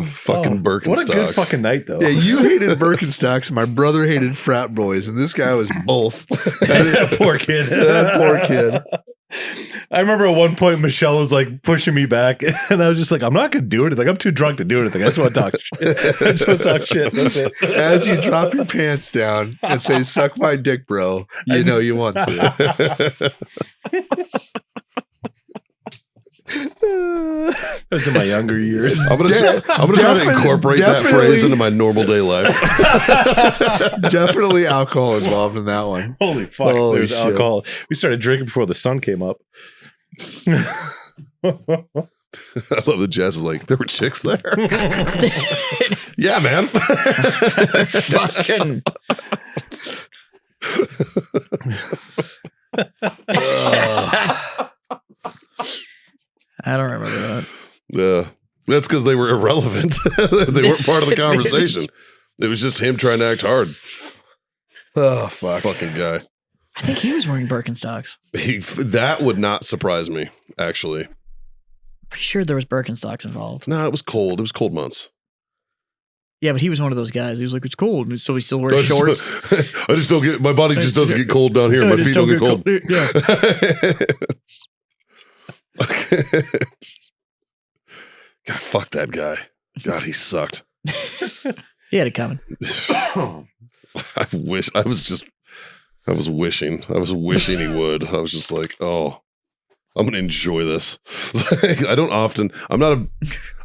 S1: Fucking Birkenstocks.
S3: What a good fucking night, though.
S2: Yeah, you hated Birkenstocks. My brother hated frat boys, and this guy was both.
S3: Poor kid.
S2: That poor kid.
S3: I remember at one point Michelle was like pushing me back, and I was just like, "I'm not gonna do anything. I'm too drunk to do anything. I just want to talk shit. I just want to talk shit. That's it."
S2: As you drop your pants down and say, "Suck my dick, bro," you know you want to.
S3: Those are my younger years.
S1: I'm gonna try to incorporate that phrase into my normal day life.
S2: Definitely alcohol involved in that one.
S3: Holy fuck!
S2: Holy
S3: There's
S2: shit.
S3: alcohol. We started drinking before the sun came up.
S1: I love the Jazz is like, there were chicks there. Yeah, man.
S4: Fucking. I don't remember that.
S1: Yeah. That's because they were irrelevant. They weren't part of the conversation. It was just him trying to act hard.
S2: Oh, fuck.
S1: Fucking guy.
S4: I think he was wearing Birkenstocks.
S1: That would not surprise me, actually.
S4: Pretty sure there was Birkenstocks involved.
S1: No, it was cold. It was cold months.
S4: Yeah, but he was one of those guys. He was like, "It's cold," so he still wears shorts.
S1: I just don't get, my body just doesn't get cold down here. My feet don't get cold.
S4: Yeah.
S1: God, fuck that guy. God, he sucked.
S4: He had it coming.
S1: I was wishing he would. I was just like, oh, I'm gonna enjoy this. I don't often. I'm not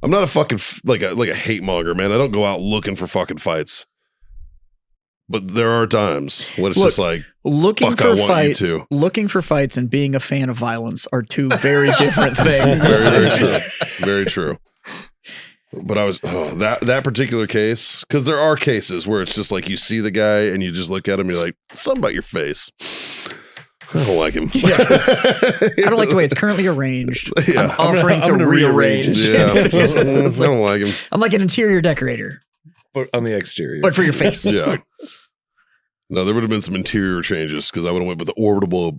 S1: a fucking like a hate monger, man. I don't go out looking for fucking fights. But there are times when it's just like,
S4: looking
S1: fuck,
S4: for
S1: I want
S4: fights.
S1: you to.
S4: Looking for fights and being a fan of violence are two very different things.
S1: Very, very true. Very true. But I was that particular case, because there are cases where it's just like you see the guy and you just look at him, you're like, something about your face. I don't like him.
S4: Yeah. I don't like the way it's currently arranged.
S1: Yeah.
S4: I'm offering to rearrange.
S1: Yeah. I
S4: It's like-
S1: don't like him.
S4: I'm like an interior decorator,
S3: But on the exterior.
S4: but for your face.
S1: Yeah. No, there would have been some interior changes because I would have went with the orbital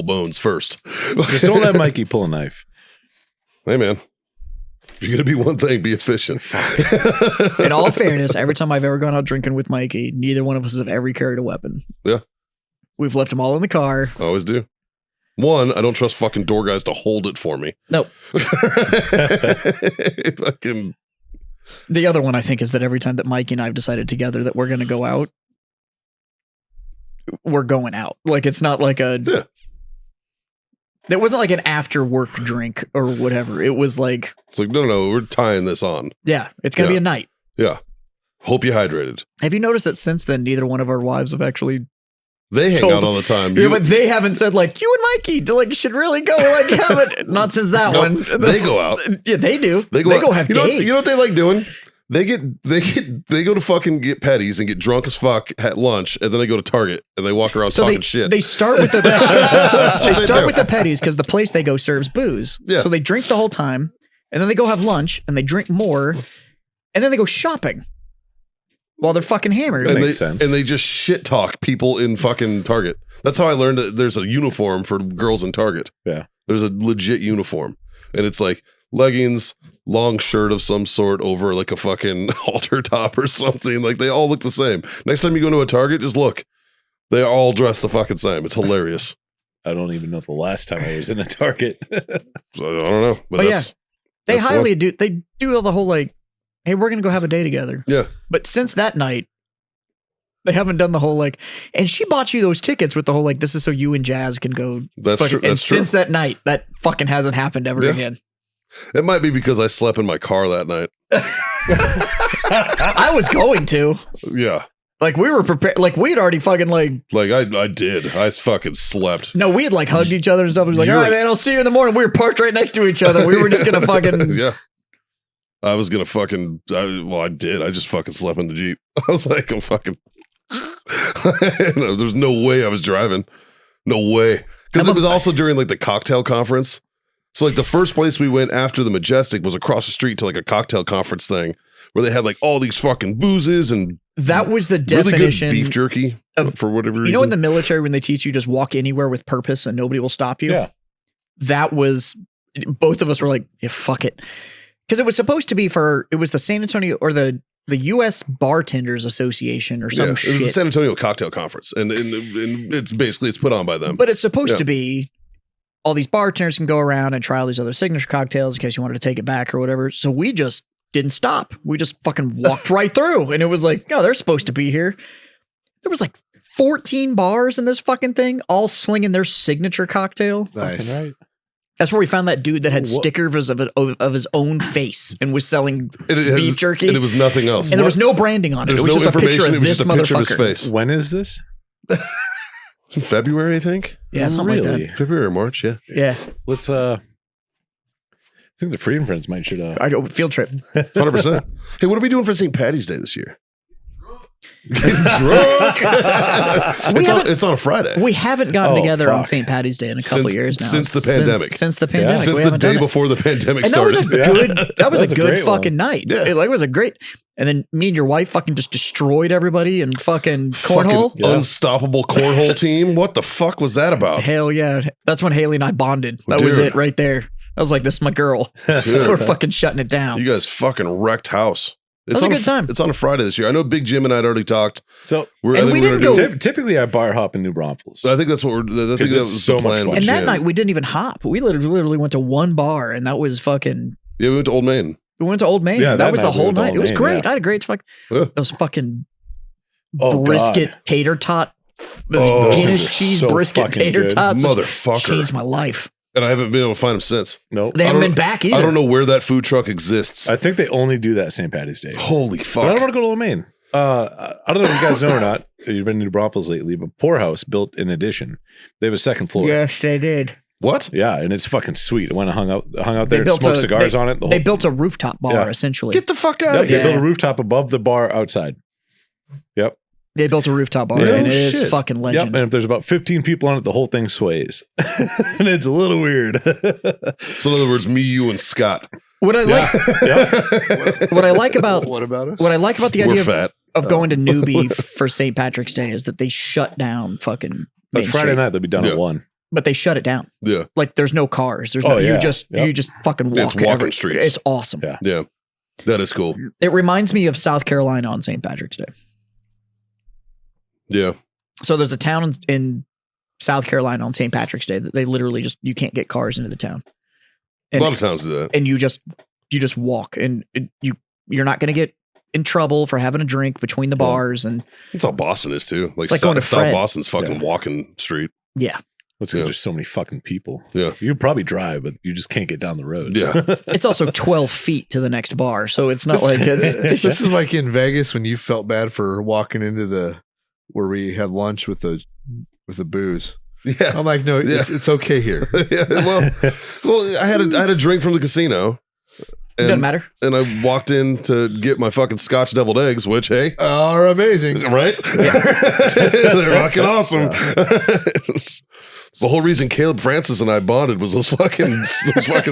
S1: bones first.
S3: Just don't let Mikey pull a knife.
S1: Hey, man. If you're going to be one thing, be efficient.
S4: In all fairness, every time I've ever gone out drinking with Mikey, neither one of us have ever carried a weapon.
S1: Yeah.
S4: We've left them all in the car.
S1: I always do. One, I don't trust fucking door guys to hold it for me.
S4: Nope.
S1: Fucking.
S4: The other one, I think, is that every time that Mikey and I have decided together that we're going to go out, we're going out. Like, it's not like a...
S1: Yeah.
S4: It wasn't like an after work drink or whatever. It was like...
S1: It's like, no, we're tying this on.
S4: Yeah, it's going to be a night.
S1: Yeah. Hope you hydrated.
S4: Have you noticed that since then, neither one of our wives have actually...
S1: They hang
S4: Told-
S1: out all the time.
S4: Yeah, but they haven't said, like, you and Mikey should really go. Like, have it. Not since that
S1: No,
S4: one.
S1: they go out.
S4: Yeah, they do.
S1: They go
S4: have
S1: you know,
S4: days.
S1: you know what they like doing? They go to fucking get petties and get drunk as fuck at lunch, and then they go to Target and they walk around talking shit.
S4: They start with the
S1: what they do.
S4: with the petties because the place they go serves booze.
S1: Yeah.
S4: So they drink the whole time, and then they go have lunch and they drink more, and then they go shopping while they're fucking hammered.
S1: and
S3: makes
S1: they,
S3: sense.
S1: And they just shit talk people in fucking Target. That's how I learned that there's a uniform for girls in Target.
S3: Yeah.
S1: There's a legit uniform. And it's like, leggings, long shirt of some sort over like a fucking halter top or something. Like they all look the same. Next time you go to a Target, just look. They all dress the fucking same. It's hilarious.
S3: I don't even know the last time I was in a Target.
S1: So, I don't know. But
S4: yeah,
S1: that's,
S4: they
S1: that's the
S4: highly
S1: one.
S4: do. They do all the whole like, hey, we're gonna go have a day together.
S1: Yeah.
S4: But since that night, they haven't done the whole like. And she bought you those tickets with the whole like, this is so you and Jazz can go.
S1: That's
S4: fucking,
S1: true.
S4: and
S1: That's true.
S4: since that night, that fucking hasn't happened ever
S1: Yeah.
S4: again.
S1: It might be because I slept in my car that night.
S4: I was going to.
S1: Yeah.
S4: Like we were prepared. Like we had already fucking like.
S1: Like I did. I fucking slept.
S4: No, we had like hugged each other and stuff. It was like,
S1: You're-
S4: all right, man, I'll see you in the morning. We were parked right next to each other. We were just gonna fucking.
S1: Yeah. I was gonna fucking. I did. I just fucking slept in the Jeep. I was like, I'm fucking. There's no way I was driving. No way. Because it was also during like the cocktail conference. So like the first place we went after the Majestic was across the street to like a cocktail conference thing where they had like all these fucking boozes and
S4: That was the
S1: really
S4: definition
S1: good beef jerky
S4: of-
S1: for whatever reason.
S4: You know, in the military, when they teach you just walk anywhere with purpose and nobody will stop you?
S3: Yeah.
S4: That was, both of us were like, yeah, fuck it. Because it was supposed to be it was the San Antonio or the U.S. Bartenders Association or some
S1: It
S4: shit.
S1: was the San Antonio cocktail conference, and it's basically it's put on by them.
S4: But it's supposed
S1: Yeah.
S4: to be all these bartenders can go around and try all these other signature cocktails in case you wanted to take it back or whatever. So we just didn't stop. We just fucking walked right through. And it was like, no, they're supposed to be here. There was like 14 bars in this fucking thing, all slinging their signature cocktail.
S2: Nice.
S3: Right.
S4: That's where we found that dude that had
S3: What-
S4: stickers of his own face and was selling
S1: And it
S4: beef
S1: has-
S4: jerky.
S1: and it was nothing else.
S4: And there was no branding on it.
S1: There's
S4: It was
S1: no
S4: just a picture
S1: information.
S4: of
S1: It was
S4: this
S1: just a picture of his
S4: motherfucker.
S1: face.
S3: When is this?
S1: In February, I think.
S4: Yeah, something like
S3: Really?
S1: February or March, yeah.
S4: that. Yeah.
S3: Let's I think the Freedom Friends might should
S4: I don't, field trip.
S1: 100%. Hey, what are we doing for St. Patty's Day this year? Getting drunk. It's on a Friday.
S4: We haven't gotten
S3: Oh,
S4: together on
S3: fuck.
S4: St. Patty's Day in a couple
S1: Since-
S4: years now.
S1: since the pandemic.
S4: Since the pandemic.
S1: Since
S4: we
S1: the
S4: haven't
S1: day
S4: done it.
S1: before the pandemic
S4: And that was
S1: started.
S4: a good that was a good
S3: great
S4: fucking
S3: one.
S4: night.
S1: Yeah.
S4: It was a great. And then me and your wife fucking just destroyed everybody and fucking cornhole.
S1: Fucking unstoppable cornhole team. What the fuck was that about?
S4: Hell yeah. That's when Haley and I bonded. That was
S1: Dude.
S4: it right there. I was like, this is my girl.
S1: Dude,
S4: We're fucking shutting it down.
S1: you guys fucking wrecked house.
S4: was a
S1: on
S4: good time.
S1: It's on a Friday this year. I know Big Jim and I had already talked.
S3: So
S1: I
S4: And
S1: think
S4: we
S1: we're gonna
S4: didn't
S1: do.
S4: go-
S3: typically I bar hop in New Braunfels.
S1: I think that's what we're. I think
S3: Because
S1: that
S3: it's
S1: was
S3: so
S1: the
S3: much
S1: plan.
S3: fun.
S1: with
S4: And that
S1: Jim.
S4: night we didn't even hop. We literally went to one bar and that was fucking.
S1: Yeah, we went to Old Main.
S4: We went to Old Main.
S3: Yeah,
S4: that
S3: that
S4: was the
S3: night we
S4: whole
S3: went to
S4: night.
S3: Old
S4: It was
S3: Main,
S4: great.
S3: yeah.
S4: I had a great fuck.
S1: Yeah.
S4: Those fucking
S3: Oh,
S4: brisket
S3: God.
S4: tater tot,
S1: Oh,
S4: Guinness
S3: those are
S4: cheese
S3: so
S4: brisket
S3: fucking
S4: tater
S3: good.
S4: tots.
S1: Motherfucker.
S4: Changed my life.
S1: And I haven't been able to find them since.
S3: No.
S4: They
S1: I
S4: haven't
S1: don't-
S4: been back either.
S1: I don't know where that food truck exists.
S3: I think they only do that St. Patty's Day.
S1: Holy
S3: But I
S1: fuck.
S3: don't want to go to Old Main. I don't know if you guys know or not. You've been to New Braunfels lately, but Poorhouse built an addition. They have a second floor.
S4: Yes, they did.
S1: What?
S3: Yeah, and it's fucking sweet. I went and hung out
S4: They
S3: there and
S4: built
S3: smoked
S4: a-
S3: cigars
S4: they-
S3: on it.
S4: They built a rooftop bar
S3: Yeah.
S4: essentially.
S1: Get the fuck out
S3: Yep,
S1: of
S3: they
S1: here.
S3: built a rooftop above the bar outside. Yep.
S4: They built a rooftop bar,
S3: Yeah.
S4: and
S1: Oh,
S4: it is
S1: shit.
S4: fucking
S3: Yep.
S4: legend.
S3: And if there's about 15 people on it, the whole thing sways. And it's a little weird.
S1: So in other words, me, you, and Scott.
S4: What I like,
S3: Yep.
S4: what I like about
S2: What about us?
S4: what I like about the
S1: We're
S4: idea
S1: fat.
S4: of going to Newbie for St. Patrick's Day is that they shut down fucking.
S3: But
S4: Main
S3: Friday
S4: Street.
S3: night, they'll be done
S1: Yeah.
S3: at 1.
S4: But they shut it down.
S1: Yeah.
S4: Like there's no cars. There's
S3: Oh,
S4: no.
S3: yeah.
S4: You just
S3: Yep.
S4: you just fucking walk.
S1: It's walking
S4: every-
S1: streets.
S4: It's awesome.
S3: Yeah.
S1: Yeah. That is cool.
S4: It reminds me of South Carolina on St. Patrick's Day.
S1: Yeah.
S4: So there's a town in South Carolina on St. Patrick's Day that they literally just you can't get cars into the town.
S1: A lot of towns do that.
S4: And you just walk and you're not going to get in trouble for having a drink between the bars and
S1: That's how Boston is too. Like,
S4: It's like going to
S1: South
S4: Fred.
S1: Boston's fucking
S3: Yeah.
S1: walking street.
S4: yeah.
S3: That's because
S1: Yeah.
S3: there's so many fucking people.
S1: Yeah.
S3: You could probably drive, but you just can't get down the road.
S1: Yeah.
S4: It's also 12 feet to the next bar, so it's not like it's
S2: This is like in Vegas when you felt bad for walking into where we had lunch with the booze.
S1: Yeah.
S2: I'm like, no,
S1: Yeah.
S2: it's okay here.
S1: Yeah. Well, I had a drink from the casino.
S4: it doesn't
S1: And,
S4: matter.
S1: and I walked in to get my fucking Scotch deviled eggs, which, hey,
S2: Are amazing.
S1: right? They're fucking awesome. It's the whole reason Caleb Francis and I bonded was those fucking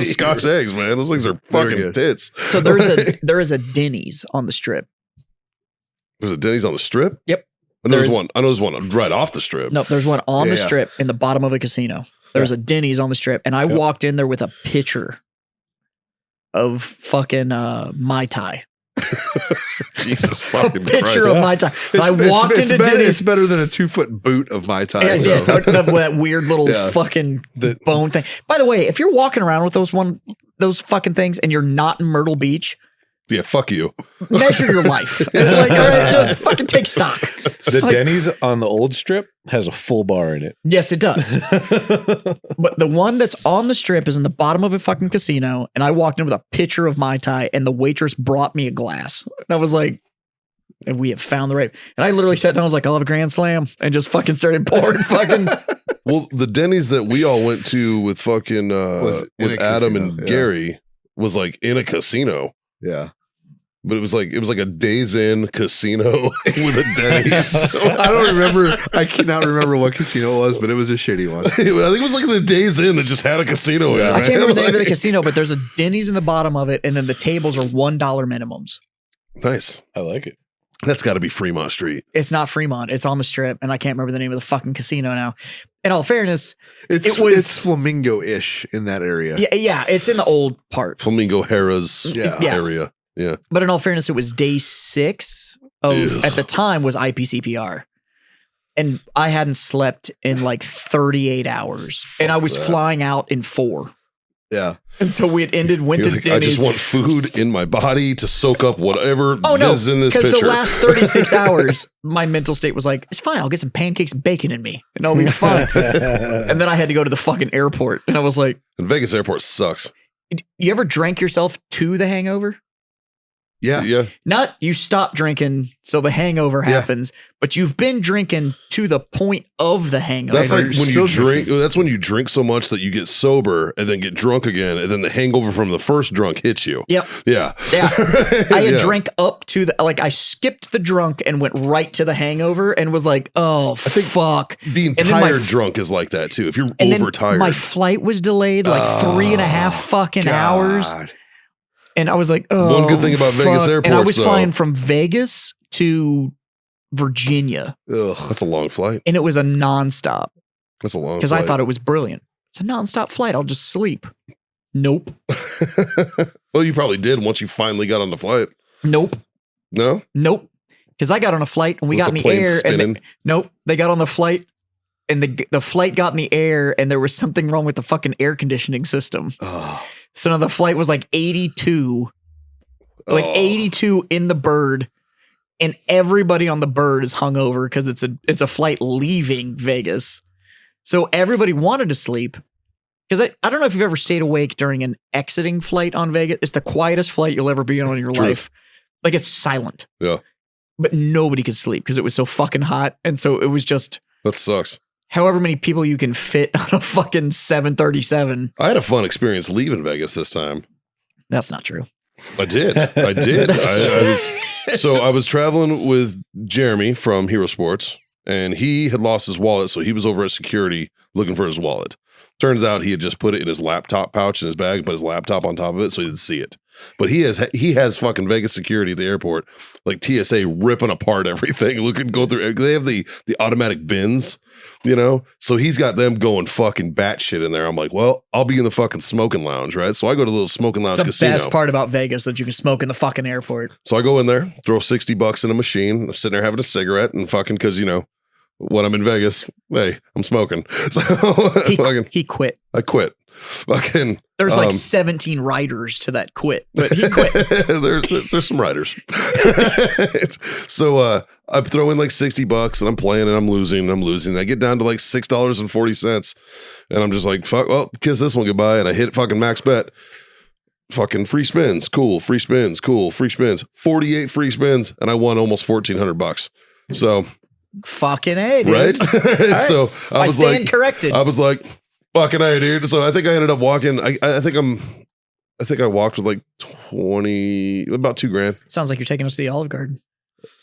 S1: Scotch eggs, man. Those things are
S2: Very
S1: fucking
S2: good.
S1: tits.
S4: So there is a Denny's on the strip.
S1: Was it Denny's on the strip?
S4: Yep.
S1: I know there's
S4: There's-
S1: one. I know there's one right off the strip.
S4: No, there's one on the
S2: Yeah.
S4: strip in the bottom of a casino. There's a Denny's on the strip, and I walked in there with a pitcher of fucking Mai Tai.
S1: Jesus
S4: A
S1: fucking
S4: picture
S1: Christ.
S4: of Mai Tai. And I walked into Denny's.
S2: It's better than a 2-foot boot of Mai Tai.
S4: Yeah,
S2: so.
S4: that weird little fucking bone thing. By the way, if you're walking around with those fucking things and you're not in Myrtle Beach,
S1: Yeah, fuck you.
S4: measure your life. Like, all right, just fucking take stock.
S3: The Denny's on the old strip has a full bar in it.
S4: Yes, it does. But the one that's on the strip is in the bottom of a fucking casino, and I walked in with a picture of Mai Tai, and the waitress brought me a glass. And I was like, and we have found the right. And I literally sat down, I was like, I'll have a Grand Slam, and just fucking started pouring fucking.
S1: Well, the Denny's that we all went to with fucking
S2: Was in
S1: with
S2: a
S1: Adam
S2: casino,
S1: and
S2: yeah.
S1: Gary was like in a casino.
S2: Yeah.
S1: But it was like a Days Inn casino with a Denny's.
S2: I don't remember. I cannot remember what casino it was, but it was a shitty one.
S1: I think it was like the Days Inn that just had a casino in it.
S4: I can't remember the name of the
S1: Like-
S4: casino, but there's a Denny's in the bottom of it, and then the tables are $1 minimums.
S1: Nice.
S3: I like it.
S1: That's got to be Fremont Street.
S4: It's not Fremont. It's on the strip, and I can't remember the name of the fucking casino now. In all fairness,
S2: It's
S4: It was-
S2: it's Flamingo-ish in that area.
S4: yeah, it's in the old part.
S1: Flamingo Harrah's
S2: Yeah.
S1: area. Yeah.
S4: But in all fairness, it was day 6 of,
S1: Ugh.
S4: at the time, was IPCPR. And I hadn't slept in like 38 hours. And I was
S1: that.
S4: flying out in 4.
S2: Yeah.
S4: And so we had ended, went
S1: You're
S4: to
S1: like, I
S4: Denny's.
S1: just want food in my body to soak up whatever
S4: Oh no,
S1: is in this
S4: because
S1: picture.
S4: the last 36 hours, my mental state was like, it's fine. I'll get some pancakes and bacon in me and I'll be fine. And then I had to go to the fucking airport. And I was like,
S1: And Vegas airport sucks.
S4: you ever drank yourself to the hangover?
S2: Yeah.
S1: Yeah.
S4: Not you stop drinking so the hangover
S2: Yeah.
S4: happens, but you've been drinking to the point of the hangover.
S1: That's like
S2: you're
S1: when
S2: still
S1: you drink. That's when you drink so much that you get sober and then get drunk again, and then the hangover from the first drunk hits you.
S4: Yep.
S1: Yeah.
S4: Yeah. I had
S1: Yeah.
S4: drank up to the, like, I skipped the drunk and went right to the hangover and was like, oh, fuck.
S1: Being
S4: And then my
S1: tired
S4: f-
S1: drunk is like that too. If you're
S4: And then
S1: overtired,
S4: my flight was delayed like 3.5 fucking hours.
S2: God.
S4: And I was like, oh,
S1: One good thing about Vegas
S4: fuck. And I
S1: airports,
S4: was
S1: though-
S4: flying from Vegas to Virginia,
S2: Ugh.
S1: that's a long flight.
S4: and it was a nonstop
S1: That's a long
S4: because I
S1: flight.
S4: thought it was brilliant. It's a nonstop flight. I'll just sleep. Nope.
S1: Well, you probably did once you finally got on the flight.
S4: Nope.
S1: No,
S4: Nope. Because I got on a flight and we
S1: Was
S4: got in
S1: the
S4: the
S1: plane
S4: air. And
S1: spinning?
S4: nope. They got on the flight and the flight got in the air and there was something wrong with the fucking air conditioning system.
S2: Oh.
S4: So now the flight was like 82, like
S1: Oh.
S4: 82 in the bird. And everybody on the bird is hungover because it's a flight leaving Vegas. So everybody wanted to sleep. Because I don't know if you've ever stayed awake during an exiting flight on Vegas. It's the quietest flight you'll ever be on in your
S1: Truth.
S4: life. Like it's silent.
S1: Yeah.
S4: But nobody could sleep because it was so fucking hot. And so it was just
S1: That sucks.
S4: however many people you can fit on a fucking 737.
S1: I had a fun experience leaving Vegas this time.
S4: That's not true.
S1: I did. I did. I was traveling with Jeremy from Hero Sports, and he had lost his wallet, so he was over at security looking for his wallet. Turns out he had just put it in his laptop pouch in his bag, put his laptop on top of it, so he didn't see it. But he has fucking Vegas security at the airport, like TSA ripping apart everything, go through. They have the automatic bins, you know. So he's got them going fucking batshit in there. I'm like, well, I'll be in the fucking smoking lounge, right? So I go to the little smoking lounge
S4: It's the
S1: casino.
S4: best part about Vegas that you can smoke in the fucking airport.
S1: So I go in there, throw $60 in a machine. I'm sitting there having a cigarette and fucking because, you know, when I'm in Vegas, hey, I'm smoking. So
S4: He quit.
S1: I quit. Fucking
S4: There's like 17 riders to that quit, but he quit.
S1: there's some riders. So I throw in like $60 and I'm playing and I'm losing. And I get down to like $6.40. And I'm just like, fuck, well, kiss this one goodbye. And I hit fucking max bet. Fucking free spins, cool. Free spins, cool. Free spins, 48 free spins, and I won almost $1,400. So,
S4: Fucking A, dude.
S1: right?
S4: right.
S1: So
S4: I
S1: was
S4: stand
S1: like,
S4: corrected.
S1: I was like, fucking A, dude. So I think I ended up walking. I think I walked with like about $2,000.
S4: Sounds like you're taking us to the Olive Garden.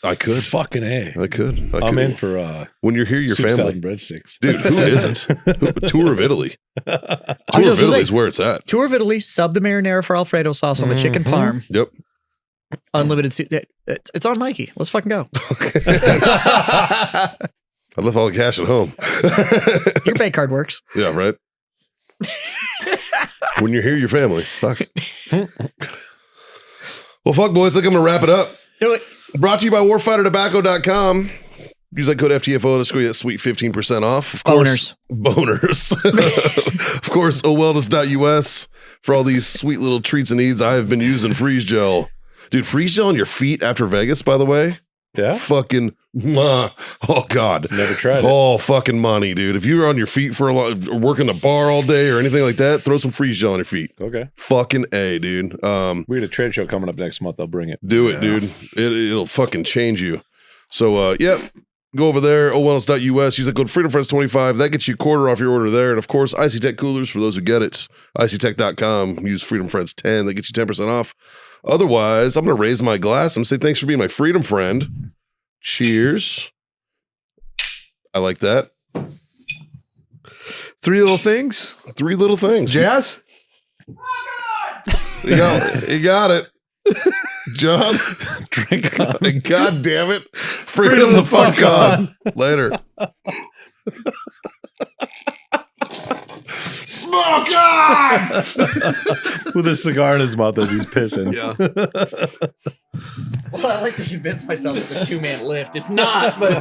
S1: I could.
S3: Fucking A.
S1: I could.
S3: I'm in for
S1: When you're here, your
S3: soup salad
S1: family.
S3: and breadsticks.
S1: Dude, who isn't? Tour of Italy. Tour
S4: was
S1: of
S4: just gonna
S1: Italy
S4: say-
S1: is where it's at.
S4: Tour of Italy, sub the marinara for Alfredo sauce on the chicken parm.
S1: Yep.
S4: Unlimited soup. It's on Mikey. Let's fucking go.
S1: I left all the cash at home.
S4: Your bank card works.
S1: Yeah, right. When you're here, you're family. Fuck. Well, fuck, boys. I think I'm going to wrap it up.
S4: Do it.
S1: Brought to you by warfightertobacco.com. Use that code FTFO to score you that sweet 15% off. Of course, boners. Of course, owellness.us for all these sweet little treats and needs. I have been using freeze gel. Dude, freeze gel on your feet after Vegas, by the way.
S3: Yeah.
S1: Fucking, oh God.
S3: Never tried it.
S1: Oh, fucking money, dude. If you're on your feet for a lot, or working a bar all day or anything like that, throw some freeze gel on your feet.
S3: Okay.
S1: Fucking A, dude.
S3: We had a trade show coming up next month. I'll bring it.
S1: Do it, dude. It'll fucking change you. So, go over there, owellness.us. Use that code FreedomFriends25. That gets you a quarter off your order there. And of course, Icy Tech coolers for those who get it. IcyTech.com. Use FreedomFriends10. That gets you 10% off. Otherwise, I'm going to raise my glass and say thanks for being my freedom friend. Cheers. I like that.
S2: 3 little things.
S1: 3 little things.
S2: Jazz?
S1: You got it. John,
S3: Drink on.
S1: God damn it. Freedom the fuck on. Later. Smoke on!
S3: With a cigar in his mouth as he's pissing.
S2: Yeah.
S4: Well, I like to convince myself it's a 2-man lift. It's not, but.